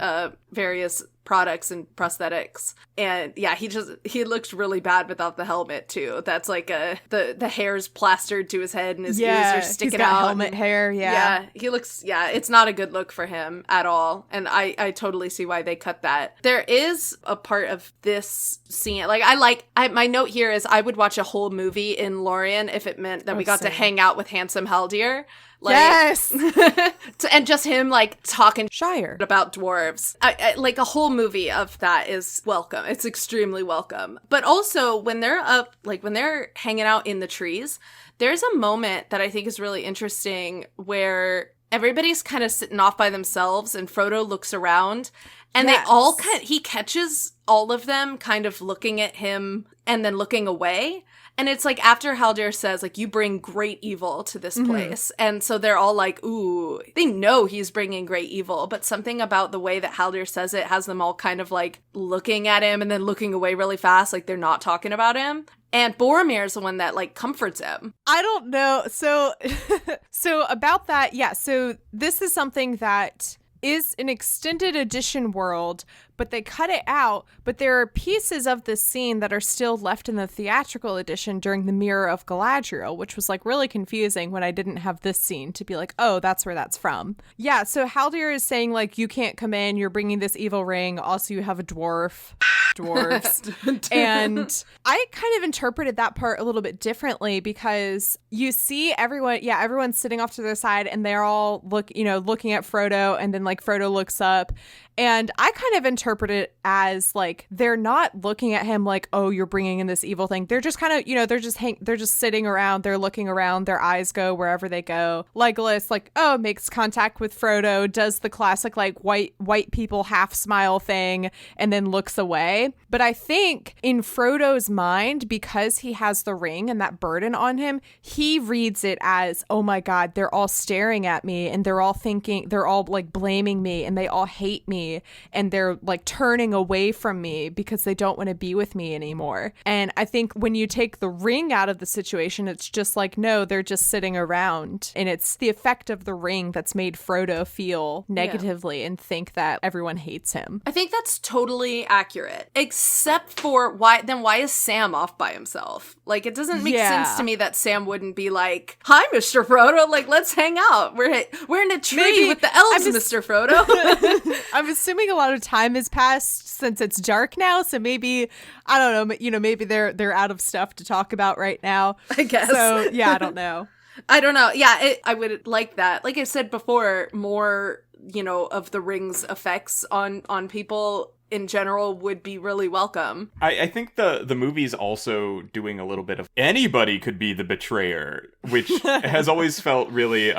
products and prosthetics. And yeah, he looked really bad without the helmet too. That's like the hair's plastered to his head and his ears are sticking he's got out. Helmet hair, Yeah, he looks, it's not a good look for him at all. And I totally see why they cut that. There is a part of this scene, my note here is I would watch a whole movie in Lorien if it meant that we got to hang out with handsome Haldir. Yes! And just him, talking Shire about dwarves. Like, a whole movie of that is welcome. It's extremely welcome. But also, when they're up, when they're hanging out in the trees, there's a moment that I think is really interesting where everybody's kind of sitting off by themselves and Frodo looks around and they all he catches all of them kind of looking at him and then looking away. And it's after Haldir says, you bring great evil to this place. And so they're all ooh, they know he's bringing great evil. But something about the way that Haldir says it has them all kind of looking at him and then looking away really fast, they're not talking about him. And Boromir's the one that comforts him. I don't know. So about that, yeah. So this is something that is an extended edition world, but they cut it out. But there are pieces of this scene that are still left in the theatrical edition during the Mirror of Galadriel, which was like really confusing when I didn't have this scene to be like, oh, that's where that's from. Yeah, so Haldir is saying like, you can't come in, you're bringing this evil ring. Also, you have a dwarves. And I kind of interpreted that part a little bit differently because you see everyone's sitting off to their side and they're all looking at Frodo, and then like Frodo looks up. And I kind of interpret it as like they're not looking at him like, oh, you're bringing in this evil thing. They're just kind of, they're just sitting around. They're looking around. Their eyes go wherever they go. Legolas, like, oh, makes contact with Frodo, does the classic like white people half smile thing, and then looks away. But I think in Frodo's mind, because he has the ring and that burden on him, he reads it as, oh my God, they're all staring at me and they're all like blaming me and they all hate me. And they're like turning away from me because they don't want to be with me anymore. And I think when you take the ring out of the situation, it's just like, no, they're just sitting around. And it's the effect of the ring that's made Frodo feel negatively and think that everyone hates him. I think that's totally accurate. Except for why is Sam off by himself? Like, it doesn't make sense to me that Sam wouldn't be like, hi, Mr. Frodo, like, let's hang out. We're in a tree with the elves, Mr. Frodo. I'm assuming a lot of time has passed since it's dark now, so maybe, I don't know, maybe they're out of stuff to talk about right now. I guess. So, yeah, I don't know. I don't know. Yeah, I would like that. Like I said before, more, of the ring's effects on people in general would be really welcome. I think the movie's also doing a little bit of anybody could be the betrayer, which has always felt really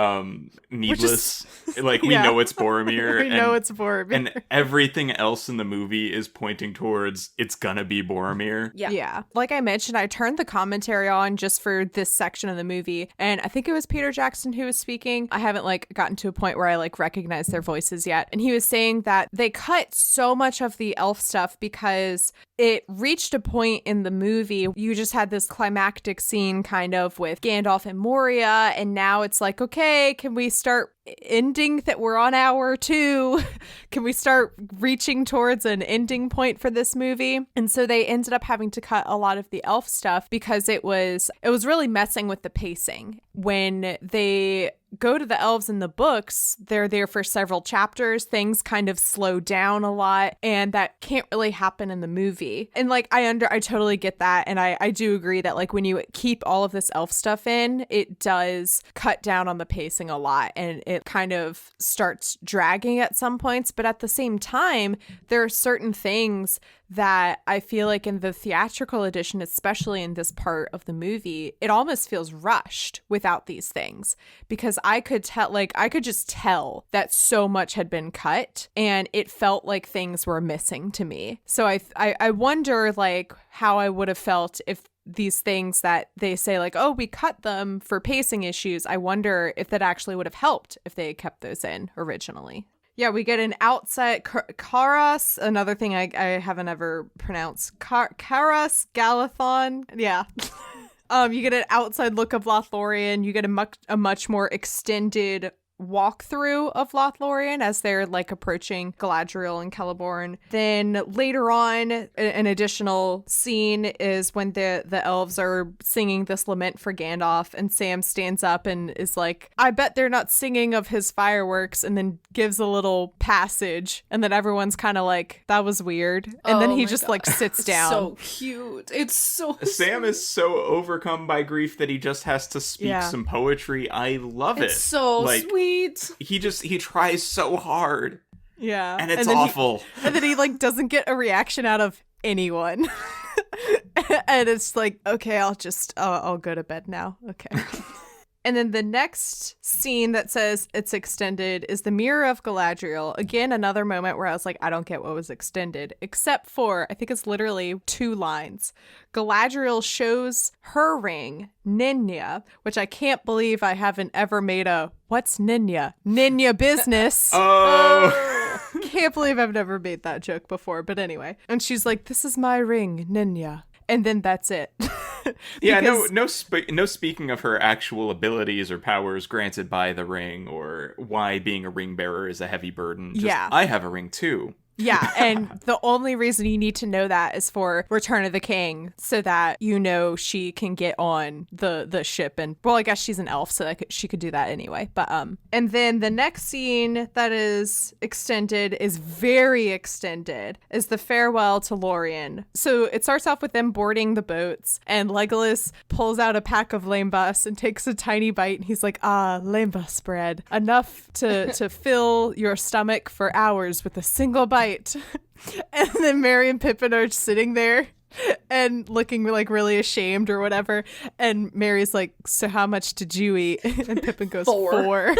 needless. Like, we know it's Boromir. know it's Boromir. And everything else in the movie is pointing towards it's gonna be Boromir. Yeah. Like I mentioned, I turned the commentary on just for this section of the movie, and I think it was Peter Jackson who was speaking. I haven't like gotten to a point where I like recognize their voices yet. And he was saying that they cut so much of the elf stuff because it reached a point in the movie, you just had this climactic scene kind of with Gandalf and Moria, and now it's like, okay, can we start ending that we're on hour 2? Can we start reaching towards an ending point for this movie? And so they ended up having to cut a lot of the elf stuff because it was really messing with the pacing. When they go to the elves in the books, they're there for several chapters. Things kind of slow down a lot, and that can't really happen in the movie. And like I totally get that, and I do agree that like when you keep all of this elf stuff in, it does cut down on the pacing a lot, and it kind of starts dragging at some points. But at the same time, there are certain things that I feel like in the theatrical edition, especially in this part of the movie, it almost feels rushed without these things, because I could just tell that so much had been cut and it felt like things were missing to me. So I wonder like how I would have felt if these things that they say like, oh, we cut them for pacing issues. I wonder if that actually would have helped if they had kept those in originally. Yeah, we get an outside Karas, another thing I haven't ever pronounced. Karas Galathon. Yeah. You get an outside look of Lothlorien. You get a much more extended walkthrough of Lothlorien as they're like approaching Galadriel and Celeborn. Then later on, an additional scene is when the elves are singing this lament for Gandalf, and Sam stands up and is like, I bet they're not singing of his fireworks, and then gives a little passage, and then everyone's kind of like, that was weird, and then he just like sits down. So cute. It's so Sam is so overcome by grief that he just has to speak some poetry. I love it. It's so like, sweet. He tries so hard. Yeah. And it's awful. And then he like doesn't get a reaction out of anyone. And it's like, okay, I'll go to bed now. Okay. And then the next scene that says it's extended is the Mirror of Galadriel. Again, another moment where I was like, I don't get what was extended, except for, I think it's literally 2 lines. Galadriel shows her ring, Ninya, which I can't believe I haven't ever made a, what's Ninya? Ninya business. Oh. Can't believe I've never made that joke before, but anyway. And she's like, this is my ring, Ninya. And then that's it. Yeah, no speaking of her actual abilities or powers granted by the ring, or why being a ring bearer is a heavy burden. Just, I have a ring too. Yeah, and the only reason you need to know that is for Return of the King, so that you know she can get on the ship. And well, I guess she's an elf, so she could do that anyway. But and then the next scene that is extended is very extended, is the farewell to Lorien. So it starts off with them boarding the boats, and Legolas pulls out a pack of lambus and takes a tiny bite, and he's like, lambus bread, enough to fill your stomach for hours with a single bite. And then Merry and Pippin are sitting there and looking like really ashamed or whatever. And Mary's like, so how much did you eat? And Pippin goes, 4.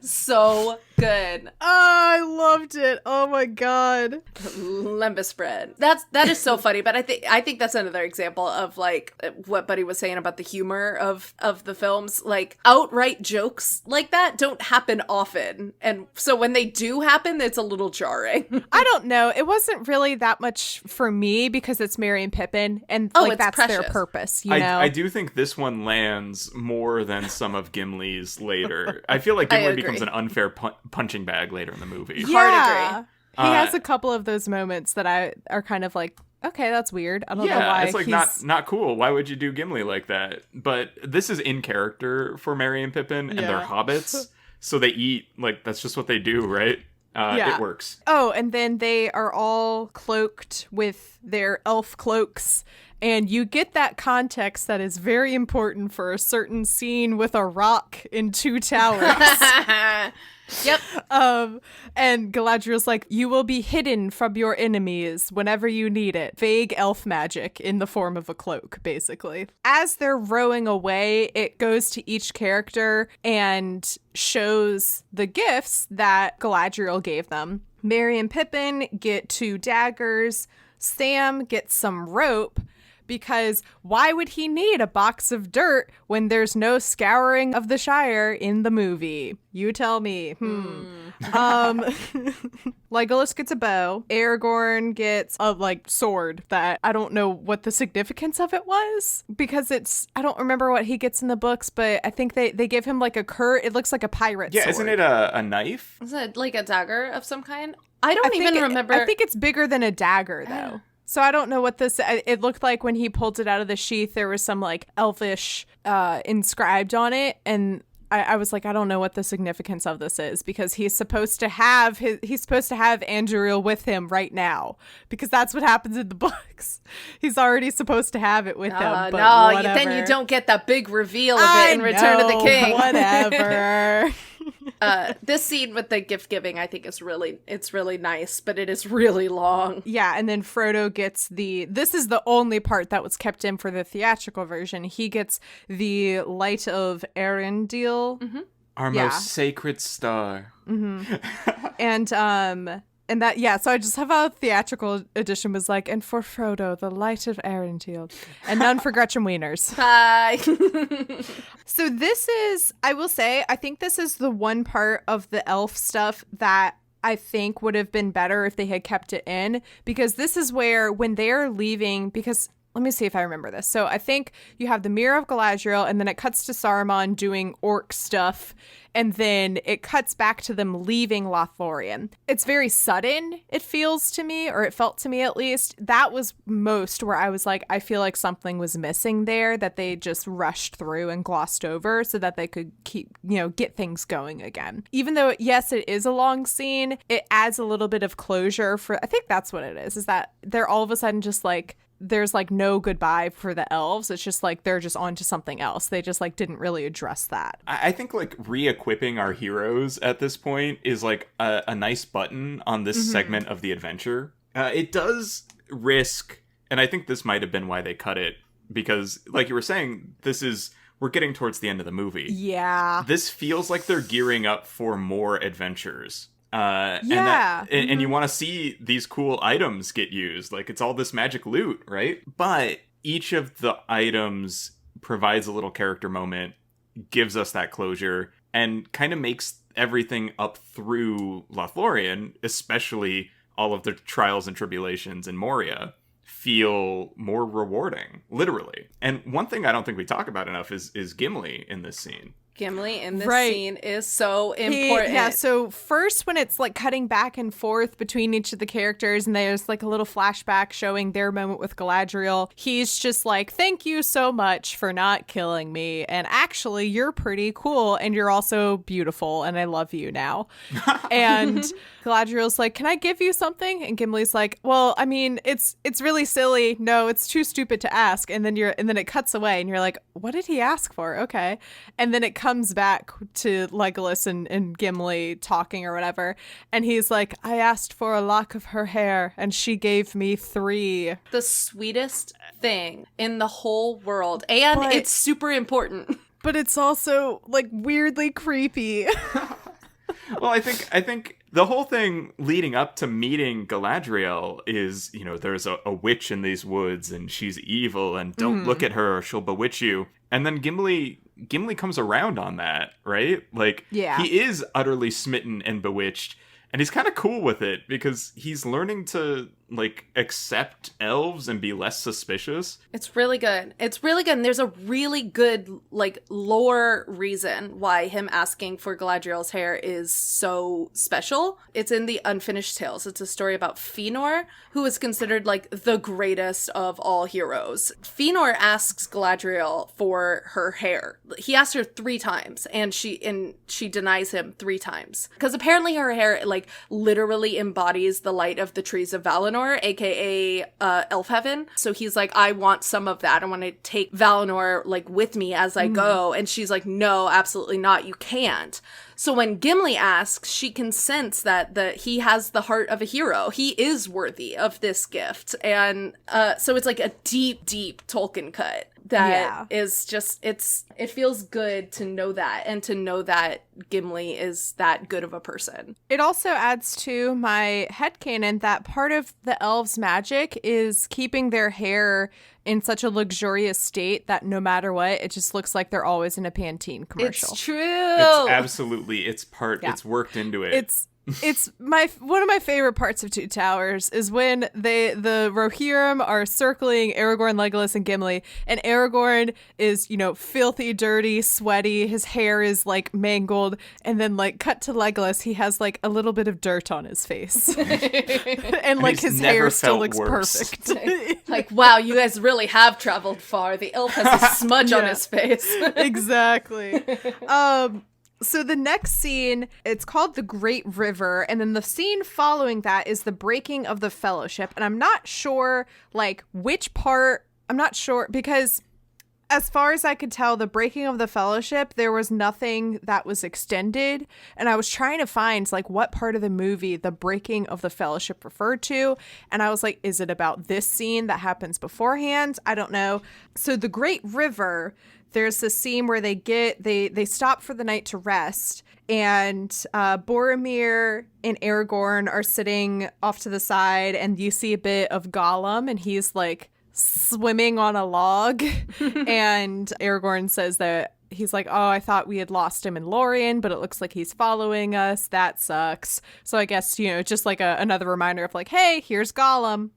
So good. I loved it. Oh my god. Lembas bread. That is so funny. But I think that's another example of like what Buddy was saying about the humor of the films. Like outright jokes like that don't happen often, and so when they do happen, it's a little jarring. I don't know. It wasn't really that much for me because it's Merry and Pippin, and like that's precious. their purpose. You know. I do think this one lands more than some of Gimli's later. I feel like Gimli becomes an unfair punching bag later in the movie. Yeah. Hard agree. He has a couple of those moments that are kind of like, okay, that's weird. I don't know why. It's like not cool. Why would you do Gimli like that? But this is in character for Merry and Pippin, and they're hobbits, so they eat, like, that's just what they do, right? It works. Oh, and then they are all cloaked with their elf cloaks, and you get that context that is very important for a certain scene with a rock in 2 towers. Yep. And Galadriel's like, you will be hidden from your enemies whenever you need it. Vague elf magic in the form of a cloak, basically. As they're rowing away, it goes to each character and shows the gifts that Galadriel gave them. Merry and Pippin get 2 daggers. Sam gets some rope, because why would he need a box of dirt when there's no scouring of the Shire in the movie? You tell me. Legolas gets a bow. Aragorn gets a sword that I don't know what the significance of it was, because I don't remember what he gets in the books, but I think they give him like a it looks like a pirate sword. Yeah, isn't it a knife? Is it like a dagger of some kind? I don't even remember. I think it's bigger than a dagger, though. So I don't know what this, it looked like when he pulled it out of the sheath, there was some like elfish inscribed on it. And I was like, I don't know what the significance of this is, because he's supposed to have Anduril with him right now, because that's what happens in the books. He's already supposed to have it with him. But then you don't get that big reveal of it in Return of the King. Whatever. This scene with the gift giving, I think, it's really nice, but it is really long. Yeah, and then Frodo gets this is the only part that was kept in for the theatrical version. He gets the Light of Arendelle. Mm-hmm. Our most sacred star. Mm-hmm. And that, so I just have a theatrical edition was like, and for Frodo, the Light of Arendelle, and none for Gretchen Wieners. Bye. So this is, I will say, I think this is the one part of the elf stuff that I think would have been better if they had kept it in, because this is where, when they're leaving, because let me see if I remember this. So I think you have the Mirror of Galadriel, and then it cuts to Saruman doing orc stuff, and then it cuts back to them leaving Lothlorien. It's very sudden, it feels to me, or it felt to me at least. That was most where I was like, I feel like something was missing there that they just rushed through and glossed over so that they could keep, get things going again. Even though, yes, it is a long scene, it adds a little bit of closure for, I think that's what it is that they're all of a sudden just like, there's like no goodbye for the elves. It's just like they're just on to something else. They just like didn't really address that. I think like re-equipping our heroes at this point is like a nice button on this segment of the adventure. It does risk, and I think this might have been why they cut it, because like you were saying, we're getting towards the end of the movie. Yeah. This feels like they're gearing up for more adventures. And you want to see these cool items get used. Like, it's all this magic loot, right? But each of the items provides a little character moment, gives us that closure, and kind of makes everything up through Lothlorien, especially all of the trials and tribulations in Moria, feel more rewarding, literally. And one thing I don't think we talk about enough is Gimli in this scene. Gimli in this Right. scene is so important. Yeah, so first when it's like cutting back and forth between each of the characters and there's like a little flashback showing their moment with Galadriel, he's just like, thank you so much for not killing me. And actually, you're pretty cool and you're also beautiful and I love you now. And Galadriel's like, can I give you something? And Gimli's like, well, I mean, it's really silly. No, it's too stupid to ask. And then it cuts away and you're like, what did he ask for? Okay. And then it comes back to Legolas and Gimli talking or whatever. And he's like, I asked for a lock of her hair and she gave me 3. The sweetest thing in the whole world. And But- it's super important. But it's also like weirdly creepy. Well, I think the whole thing leading up to meeting Galadriel is, you know, there's a witch in these woods and she's evil and don't look at her or she'll bewitch you. And then Gimli comes around on that, right? Like, Yeah. he is utterly smitten and bewitched. And he's kind of cool with it because he's learning to, like, accept elves and be less suspicious. It's really good. It's really good. And there's a really good, like, lore reason why him asking for Galadriel's hair is so special. It's in the Unfinished Tales. It's a story about Fëanor, who is considered, like, the greatest of all heroes. Fëanor asks Galadriel for her hair. He asks her 3 times, and she denies him 3 times. Because apparently her hair, like, literally embodies the light of the trees of Valinor, aka Elf Heaven. So he's like, I want some of that. I want to take Valinor, like, with me as I go. And she's like, no, absolutely not. You can't. So when Gimli asks, she can sense that he has the heart of a hero. He is worthy of this gift. And so it's like a deep, deep Tolkien cut that is just, it feels good to know that, and to know that Gimli is that good of a person. It also adds to my headcanon that part of the elves' magic is keeping their hair in such a luxurious state that no matter what, it just looks like they're always in a Pantene commercial. It's true. It's absolutely, it's worked into it. It's one of my favorite parts of Two Towers is when the Rohirrim are circling Aragorn, Legolas, and Gimli, and Aragorn is, you know, filthy, dirty, sweaty, his hair is like mangled, and then like cut to Legolas, he has like a little bit of dirt on his face. and like he's his never hair still felt looks worse. perfect. Like, wow, you guys really have traveled far. The elf has a smudge on Yeah. his face. Exactly. So the next scene, it's called The Great River, and then the scene following that is the breaking of the Fellowship. And I'm not sure, like, which part, I'm not sure, because as far as I could tell, the breaking of the Fellowship, there was nothing that was extended. And I was trying to find, like, what part of the movie the breaking of the Fellowship referred to. And I was like, is it about this scene that happens beforehand? I don't know. So The Great River, there's this scene where they stop for the night to rest, and Boromir and Aragorn are sitting off to the side, and you see a bit of Gollum, and he's like swimming on a log. And Aragorn says that he's like, oh, I thought we had lost him in Lorien, but it looks like he's following us. That sucks. So I guess, you know, just like another reminder of like, hey, here's Gollum.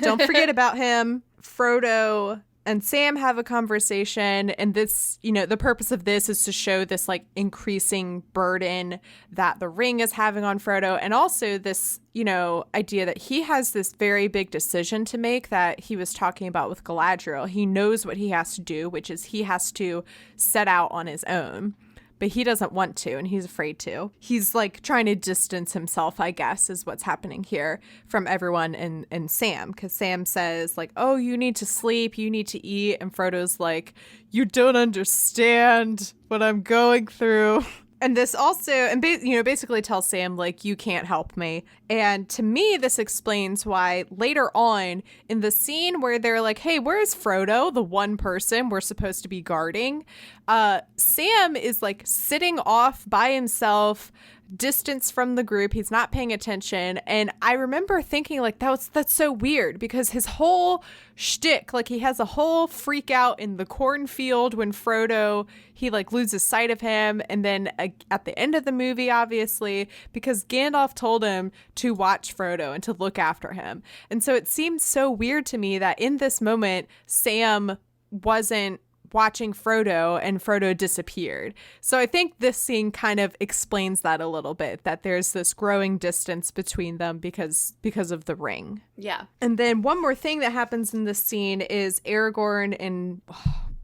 Don't forget about him. Frodo and Sam have a conversation, and this, you know, the purpose of this is to show this like increasing burden that the ring is having on Frodo, and also this, you know, idea that he has this very big decision to make that he was talking about with Galadriel. He knows what he has to do, which is he has to set out on his own. But he doesn't want to, and he's afraid to. He's like trying to distance himself, I guess, is what's happening here from everyone and Sam. Because Sam says like, oh, you need to sleep, you need to eat. And Frodo's like, you don't understand what I'm going through. And this also, and basically tells Sam, like, you can't help me. And to me, this explains why later on in the scene where they're like, hey, where's Frodo, the one person we're supposed to be guarding? Sam is like sitting off by himself, distance from the group. He's not paying attention. And I remember thinking like, that's so weird, because his whole shtick, like he has a whole freak out in the cornfield when Frodo, he like loses sight of him. And then at the end of the movie, obviously, because Gandalf told him to watch Frodo and to look after him. And so it seemed so weird to me that in this moment, Sam wasn't watching Frodo and Frodo disappeared. So I think this scene kind of explains that a little bit, that there's this growing distance between them because of the ring. Yeah. And then one more thing that happens in this scene is Aragorn and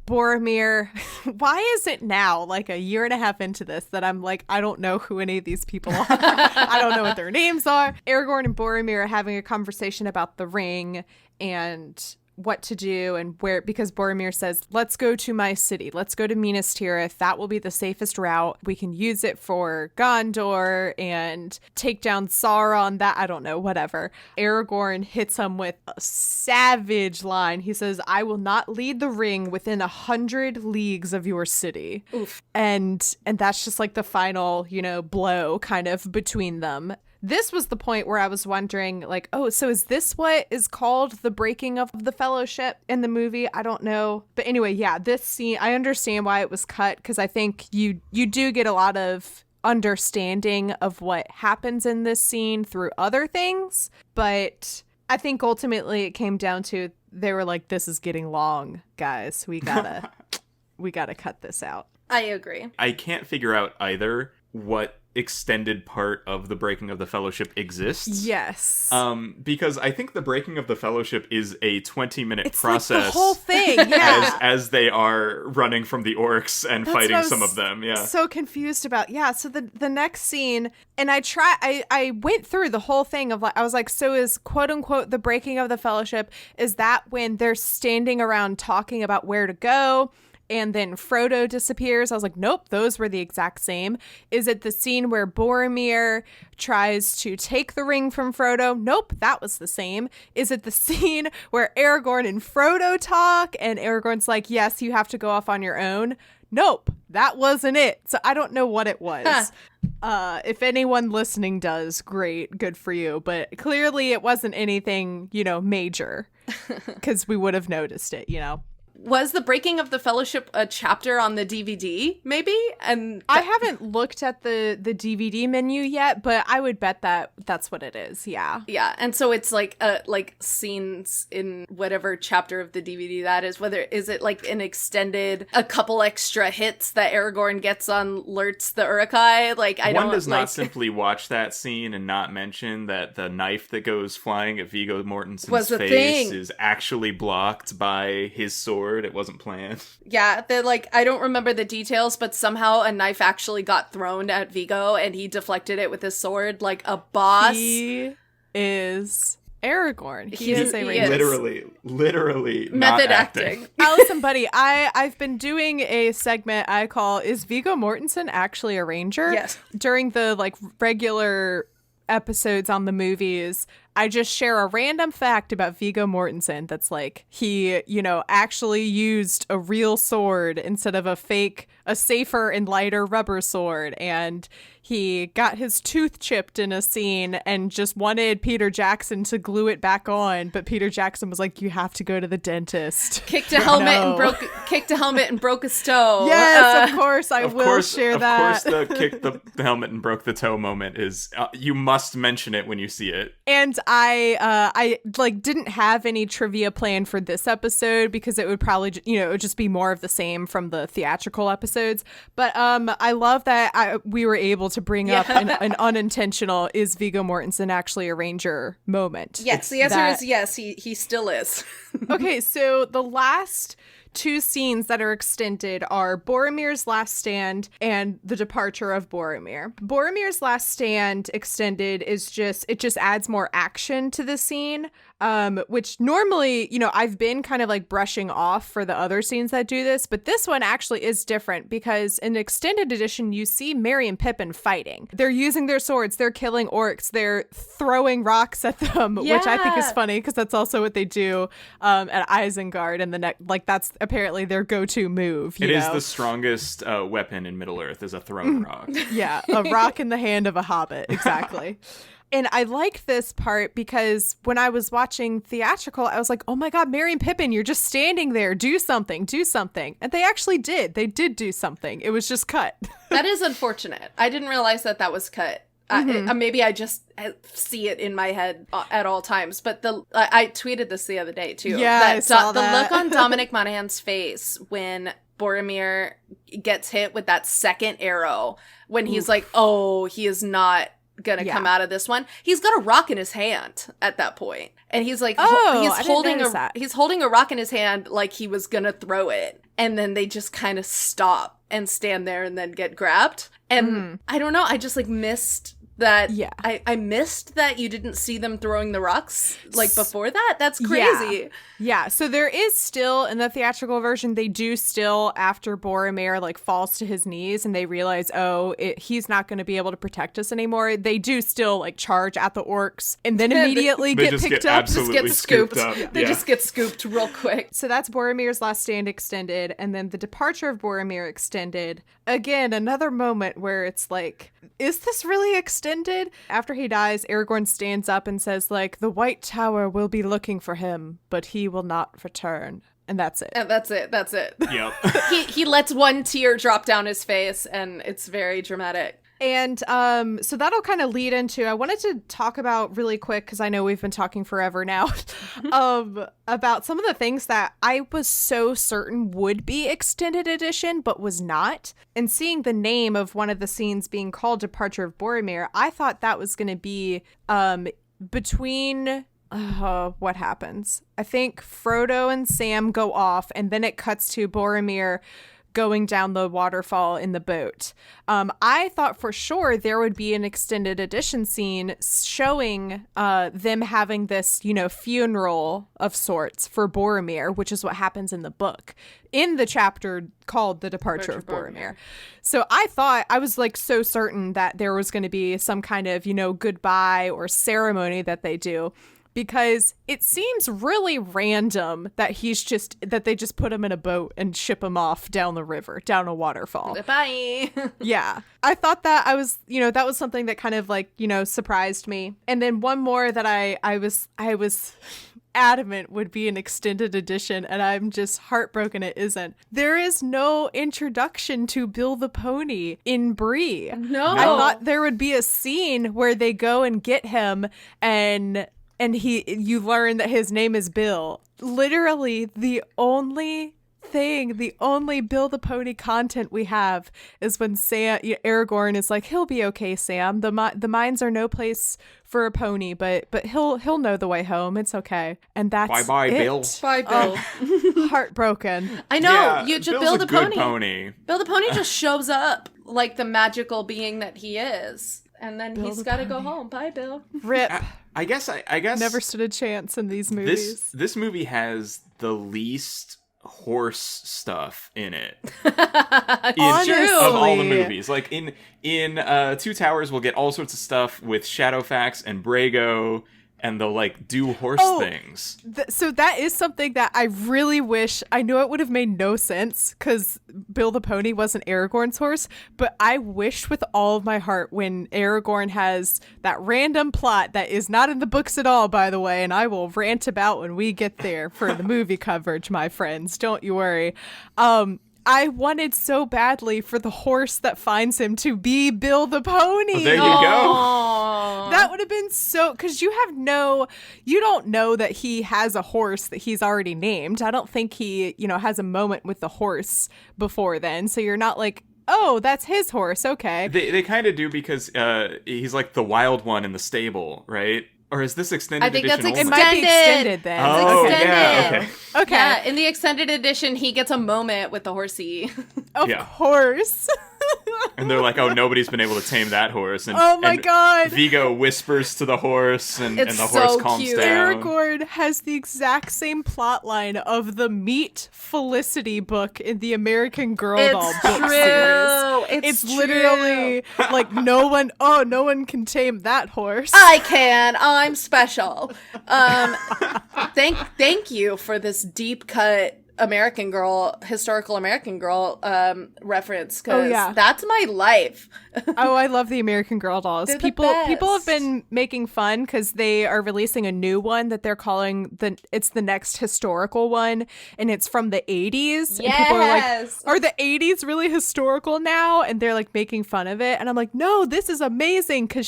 Boromir. Why is it now, like a year and a half into this, that I'm like, I don't know who any of these people are? I don't know what their names are. Aragorn and Boromir are having a conversation about the ring and what to do and where, because Boromir says, let's go to my city. Let's go to Minas Tirith. That will be the safest route. We can use it for Gondor and take down Sauron. That, I don't know, whatever. Aragorn hits him with a savage line. He says, I will not lead the ring within 100 leagues of your city. Oof. And that's just like the final, blow kind of between them. This was the point where I was wondering, like, oh, so is this what is called the breaking of the fellowship in the movie? I don't know. But anyway, yeah, this scene, I understand why it was cut, because I think you do get a lot of understanding of what happens in this scene through other things. But I think ultimately it came down to, they were like, this is getting long, guys. We gotta cut this out. I agree. I can't figure out either what extended part of the breaking of the fellowship exists. Yes. Because I think the breaking of the fellowship is a 20-minute process. Like the whole thing, yeah. as they are running from the orcs and That's fighting what I some was of them. Yeah. So confused about. Yeah. So the next scene, and I went through the whole thing of like, I was like, so is quote unquote the breaking of the fellowship, is that when they're standing around talking about where to go? And then Frodo disappears. I was like, nope, those were the exact same. Is it the scene where Boromir tries to take the ring from Frodo? Nope, that was the same. Is it the scene where Aragorn and Frodo talk and Aragorn's like, yes, you have to go off on your own? Nope, that wasn't it. So I don't know what it was. If anyone listening does, great, good for you. But clearly it wasn't anything, major, because we would have noticed it, Was the breaking of the fellowship a chapter on the DVD, maybe? And I haven't looked at the DVD menu yet, but I would bet that's what it is. Yeah. Yeah, and so it's like scenes in whatever chapter of the DVD that is. Whether is it like an extended, a couple extra hits that Aragorn gets on Lurtz the Uruk-hai? Like One does not simply watch that scene and not mention that the knife that goes flying at Viggo Mortensen's face is actually blocked by his sword. It wasn't planned. Yeah, they're like, I don't remember the details, but somehow a knife actually got thrown at Viggo and he deflected it with his sword like a boss. He is Aragorn. He is a is. Literally method not acting. Allison, buddy, I've been doing a segment I call "Is Viggo Mortensen Actually a Ranger?" Yes. During the regular episodes on the movies, I just share a random fact about Viggo Mortensen that's like, he, actually used a real sword instead of a safer and lighter rubber sword, and he got his tooth chipped in a scene and just wanted Peter Jackson to glue it back on, but Peter Jackson was like, you have to go to the dentist. Kicked a helmet and broke a toe. Yes, of course, I will share that. Of course, the kick the helmet and broke the toe moment is, you must mention it when you see it. And I didn't have any trivia planned for this episode because it would probably, it would just be more of the same from the theatrical episodes. But I love that we were able to bring up an unintentional, is Viggo Mortensen actually a ranger moment. Yes, the answer is yes, he still is. Okay, so the last two scenes that are extended are Boromir's last stand and the departure of Boromir. Boromir's last stand extended is just adds more action to the scene, which normally, I've been kind of like brushing off for the other scenes that do this, but this one actually is different because in the extended edition, you see Merry and Pippin fighting. They're using their swords, they're killing orcs, they're throwing rocks at them, which I think is funny because that's also what they do at Isengard, and that's apparently their go-to move. It is the strongest weapon in Middle-earth, is a thrown rock. Yeah, a rock in the hand of a hobbit, exactly. And I like this part because when I was watching theatrical, I was like, oh my God, Merry and Pippin, you're just standing there. Do something. And they actually did. They did do something. It was just cut. That is unfortunate. I didn't realize that was cut. Maybe I just see it in my head at all times. But I tweeted this the other day too. Yeah, I saw the that. look on Dominic Monaghan's face when Boromir gets hit with that second arrow, when he's like, oh, he is not gonna come out of this one. He's got a rock in his hand at that point, and he's like, he's holding a rock in his hand like he was gonna throw it, and then they just kind of stop and stand there and then get grabbed. And I don't know, I just like missed that. I missed that you didn't see them throwing the rocks like before that. That's crazy. Yeah, so there is still, in the theatrical version, they do still, after Boromir like falls to his knees and they realize, he's not going to be able to protect us anymore, they do still like charge at the orcs and then immediately get picked up. Just get scooped. They just get scooped real quick. So that's Boromir's last stand extended, and then the departure of Boromir extended. Again, another moment where it's like, is this really extended? After he dies, Aragorn stands up and says like, the White Tower will be looking for him, but he will not return. And that's it. That's it. Yep. he lets one tear drop down his face, and it's very dramatic. And so that'll kind of lead into, I wanted to talk about really quick, because I know we've been talking forever now, about some of the things that I was so certain would be extended edition, but was not. And seeing the name of one of the scenes being called Departure of Boromir, I thought that was going to be between... what happens? I think Frodo and Sam go off, and then it cuts to Boromir going down the waterfall in the boat. I thought for sure there would be an extended edition scene showing them having this, funeral of sorts for Boromir, which is what happens in the book, in the chapter called The Departure of Boromir. So I was like so certain that there was going to be some kind of, goodbye or ceremony that they do. Because it seems really random that they just put him in a boat and ship him off down the river, down a waterfall. Bye. Yeah. I thought that that was something that kind of like, surprised me. And then one more that I was adamant would be an extended edition, and I'm just heartbroken it isn't. There is no introduction to Bill the Pony in Bree. No. I thought there would be a scene where they go and get him, and you learn that his name is Bill. Literally the only Bill the Pony content we have is when Aragorn is like, he'll be okay, Sam. The mines are no place for a pony, but he'll know the way home. It's okay. And that's bye, it. Bill. Bye, Bill. Heartbroken. I know. Yeah, You just Bill's Bill a the good pony. Bill the Pony just shows up like the magical being that he is. And then he's got to go home. Bye, Bill. Rip. I guess Never stood a chance in these movies. This movie has the least horse stuff in it. Honestly. Of all the movies. Like in Two Towers, we'll get all sorts of stuff with Shadowfax and Brago, and they'll like do horse things. So that is something that I really wish, I know it would have made no sense because Bill the Pony wasn't Aragorn's horse, but I wish with all of my heart when Aragorn has that random plot that is not in the books at all, by the way, and I will rant about when we get there for the movie coverage, my friends, don't you worry. I wanted so badly for the horse that finds him to be Bill the Pony. Well, there you go. That would have been so, because you don't know that he has a horse that he's already named. I don't think he, has a moment with the horse before then. So you're not like, oh, that's his horse. Okay. They kind of do because he's like the wild one in the stable, right? Or is this extended edition? I think that's It might be extended then. Oh, extended. yeah, Okay. Yeah, in the extended edition, he gets a moment with the horsey. Of course. And they're like, oh, nobody's been able to tame that horse. And, Oh my God. Vigo whispers to the horse, and the It's horse so calms cute. down. Aragorn has the exact same plot line of the Meet Felicity book in the American Girl Doll book series. It's true. literally like no one can tame that horse. I can. I'm special. Thank you for this deep cut American Girl, historical American Girl reference, because yeah. that's my life. Oh, I love the American Girl dolls. They're the People have best. been making fun because they are releasing a new one that they're calling it's the next historical one, and it's from the 80s. And people are like, are the 80s really historical now? And they're like making fun of it. And I'm like, no, this is amazing, because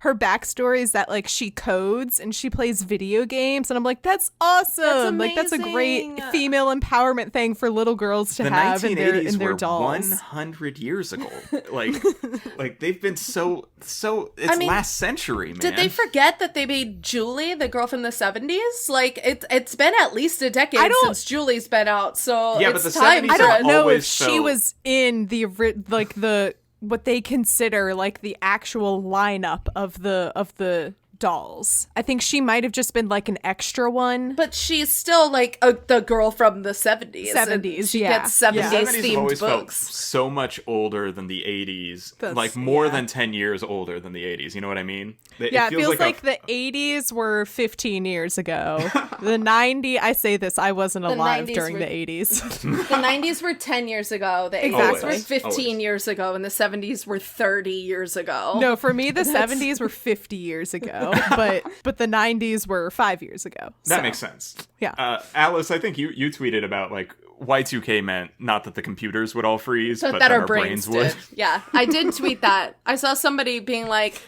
her backstory is that like she codes and she plays video games, and I'm like, that's awesome. Like that's a great female empowerment thing for little girls to have in their dolls. 100 years ago. Like they've been so it's last century, man. Did they forget that they made Julie, the girl from the 70s? Like it's been at least a decade since Julie's been out, so yeah, it's but the time. 70s I don't know if so... she was in the what they consider like the actual lineup of the dolls. I think she might have just been like an extra one. But she's still like the girl from the 70s. 70s, she yeah. gets 70s Yeah. The 70s have themed always felt books. so much older than the 80s. Like more than 10 years older than the 80s. You know what I mean? It feels like the 80s were 15 years ago. The 90s, I say this, I wasn't alive during the 80s. The 90s were 10 years ago. The 80s were 15 years ago. And the 70s were 30 years ago. No, for me, the 70s were 50 years ago. But the 90s were 5 years ago. That makes sense. Yeah. Alice, I think you tweeted about like Y2K meant not that the computers would all freeze, but that our brains would. Yeah, I did tweet that. I saw somebody being like,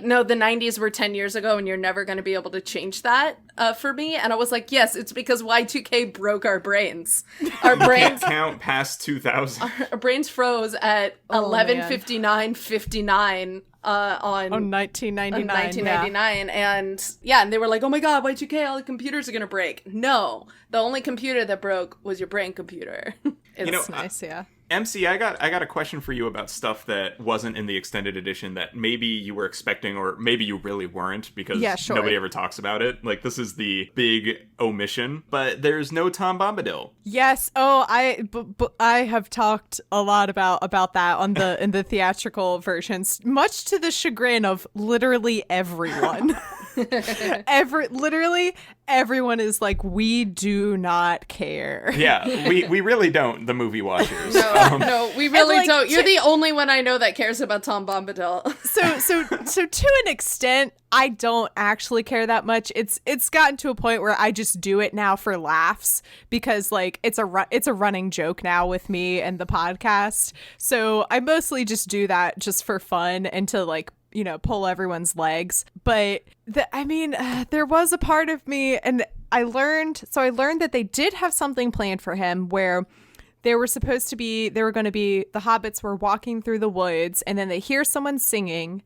no, the 90s were 10 years ago and you're never going to be able to change that for me. And I was like, yes, it's because Y2K broke our brains. Our brains can't count past 2000. Our brains froze at 11:59:59 on 1999. And they were like, oh my god, Y2K, all the computers are gonna break. No, the only computer that broke was your brain computer. It's nice. MC, I got a question for you about stuff that wasn't in the extended edition that maybe you were expecting, or maybe you really weren't, because nobody ever talks about it. Like, this is the big omission, but there's no Tom Bombadil. Yes. Oh, I have talked a lot about that in the theatrical versions, much to the chagrin of literally everyone. Literally everyone is like, we do not care. Yeah, we really don't, the movie watchers. No, we really don't. You're the only one I know that cares about Tom Bombadil. So to an extent, I don't actually care that much. It's gotten to a point where I just do it now for laughs, because like it's a running joke now with me and the podcast. So I mostly just do that just for fun and to like, pull everyone's legs. But there was a part of me, and I learned that they did have something planned for him where the hobbits were walking through the woods, and then they hear someone singing,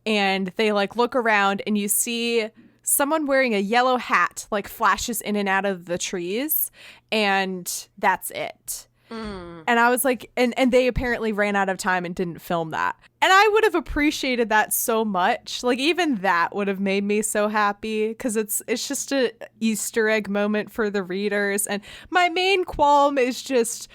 and they like look around, and you see someone wearing a yellow hat like flashes in and out of the trees, and that's it. And I was like, and they apparently ran out of time and didn't film that. And I would have appreciated that so much. Like, even that would have made me so happy, because it's just a Easter egg moment for the readers. And my main qualm is just,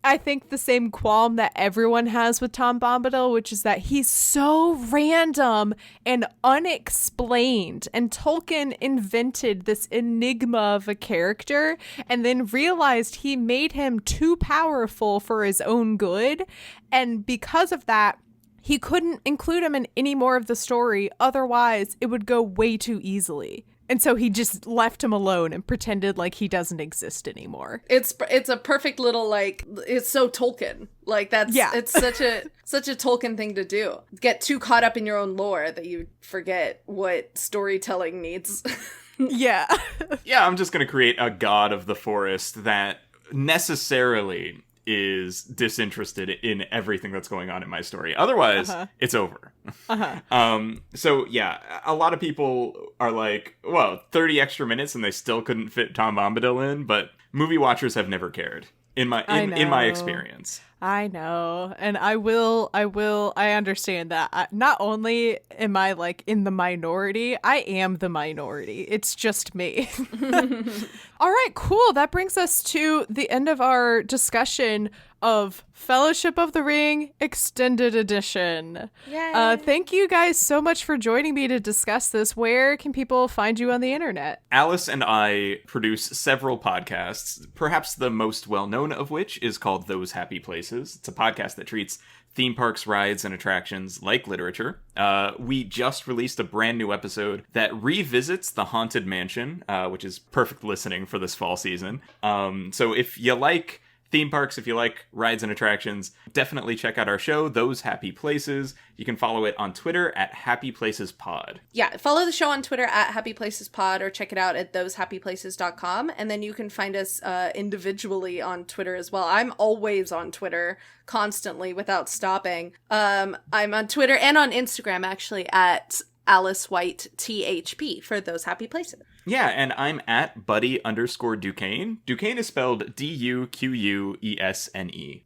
I think, the same qualm that everyone has with Tom Bombadil, which is that he's so random and unexplained. And Tolkien invented this enigma of a character and then realized he made him too powerful for his own good. And because of that, he couldn't include him in any more of the story. Otherwise, it would go way too easily. And so he just left him alone and pretended like he doesn't exist anymore. It's a perfect little, like, it's so Tolkien. Like, it's such a Tolkien thing to do. Get too caught up in your own lore that you forget what storytelling needs. Yeah. Yeah, I'm just going to create a god of the forest that necessarily is disinterested in everything that's going on in my story. Otherwise, it's over. So yeah, a lot of people are like, well, 30 extra minutes and they still couldn't fit Tom Bombadil in, but movie watchers have never cared in my experience. I know. And I understand that. Not only am I like in the minority, I am the minority. It's just me. All right, cool. That brings us to the end of our discussion of Fellowship of the Ring Extended Edition. Yay. Thank you guys so much for joining me to discuss this. Where can people find you on the internet? Alice and I produce several podcasts, perhaps the most well-known of which is called Those Happy Places. It's a podcast that treats theme parks, rides, and attractions like literature. We just released a brand new episode that revisits the Haunted Mansion, which is perfect listening for this fall season. So if you like theme parks, if you like rides and attractions, definitely check out our show, Those Happy Places. You can follow it on Twitter at Happy Places Pod. Yeah, follow the show on Twitter at Happy Places Pod, or check it out at thosehappyplaces.com. And then you can find us individually on Twitter as well. I'm always on Twitter constantly without stopping. I'm on Twitter and on Instagram actually at Alice White THP for Those Happy Places. Yeah, and I'm at Buddy_Duquesne. Duquesne is spelled DUQUESNE.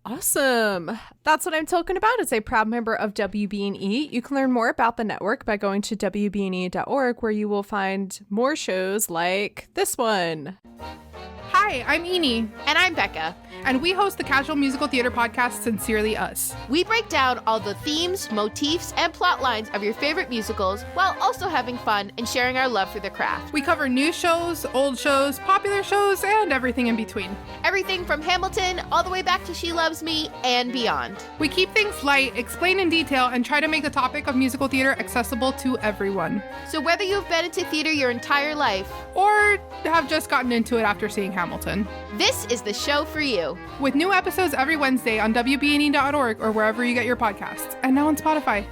Awesome. That's What I'm Tolkien About is a proud member of WBNE. You can learn more about the network by going to WBNE.org, where you will find more shows like this one. Hi, I'm Eni, And I'm Becca. and we host the casual musical theater podcast Sincerely Us. We break down all the themes, motifs, and plot lines of your favorite musicals while also having fun and sharing our love for the craft. We cover new shows, old shows, popular shows, and everything in between. Everything from Hamilton all the way back to She Loves Me and beyond. We keep things light, explain in detail, and try to make the topic of musical theater accessible to everyone. So whether you've been into theater your entire life, Or have just gotten into it after seeing Hamilton. this is the show for you. With new episodes every Wednesday on WBNE.org or wherever you get your podcasts. And now on Spotify.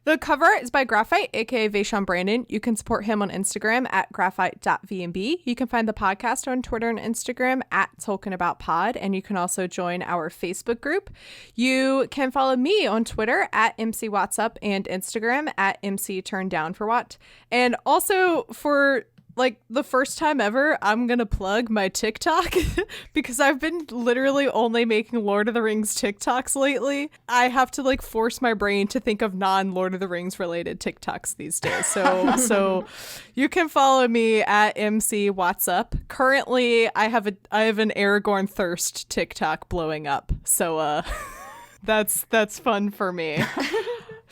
The cover art is by Graphite, aka Vaishon Brandon. You can support him on Instagram at graphite.vnb. You can find the podcast on Twitter and Instagram at Tolkien About Pod, and you can also join our Facebook group. You can follow me on Twitter at MC Watsup and Instagram at MC Turn Down for What. And also for like the first time ever, I'm gonna plug my TikTok because I've been literally only making Lord of the Rings TikToks lately. I have to like force my brain to think of non-Lord of the Rings related TikToks these days. So you can follow me at MC Watsup. Currently, I have an Aragorn thirst TikTok blowing up. So that's fun for me.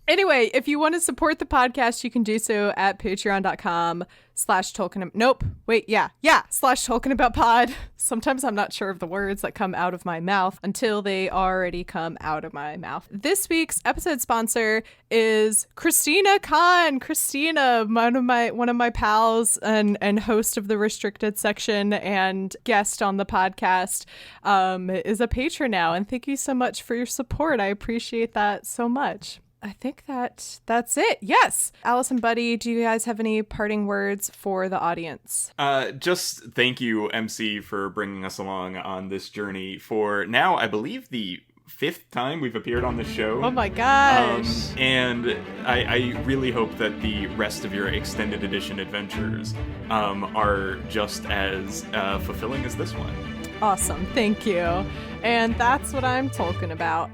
Anyway, if you want to support the podcast, you can do so at patreon.com/Tolkien About Pod. Sometimes I'm not sure of the words that come out of my mouth until they already come out of my mouth. This week's episode sponsor is Christina Khan. Christina, one of my pals and host of the restricted section and guest on the podcast, is a patron now. And thank you so much for your support. I appreciate that so much. I think that's it. Yes. Alice and Buddy, do you guys have any parting words for the audience? Just thank you, MC, for bringing us along on this journey for now, I believe, the 5th time we've appeared on the show. Oh my gosh. And I really hope that the rest of your extended edition adventures are just as fulfilling as this one. Awesome. Thank you. And that's what I'm talking about.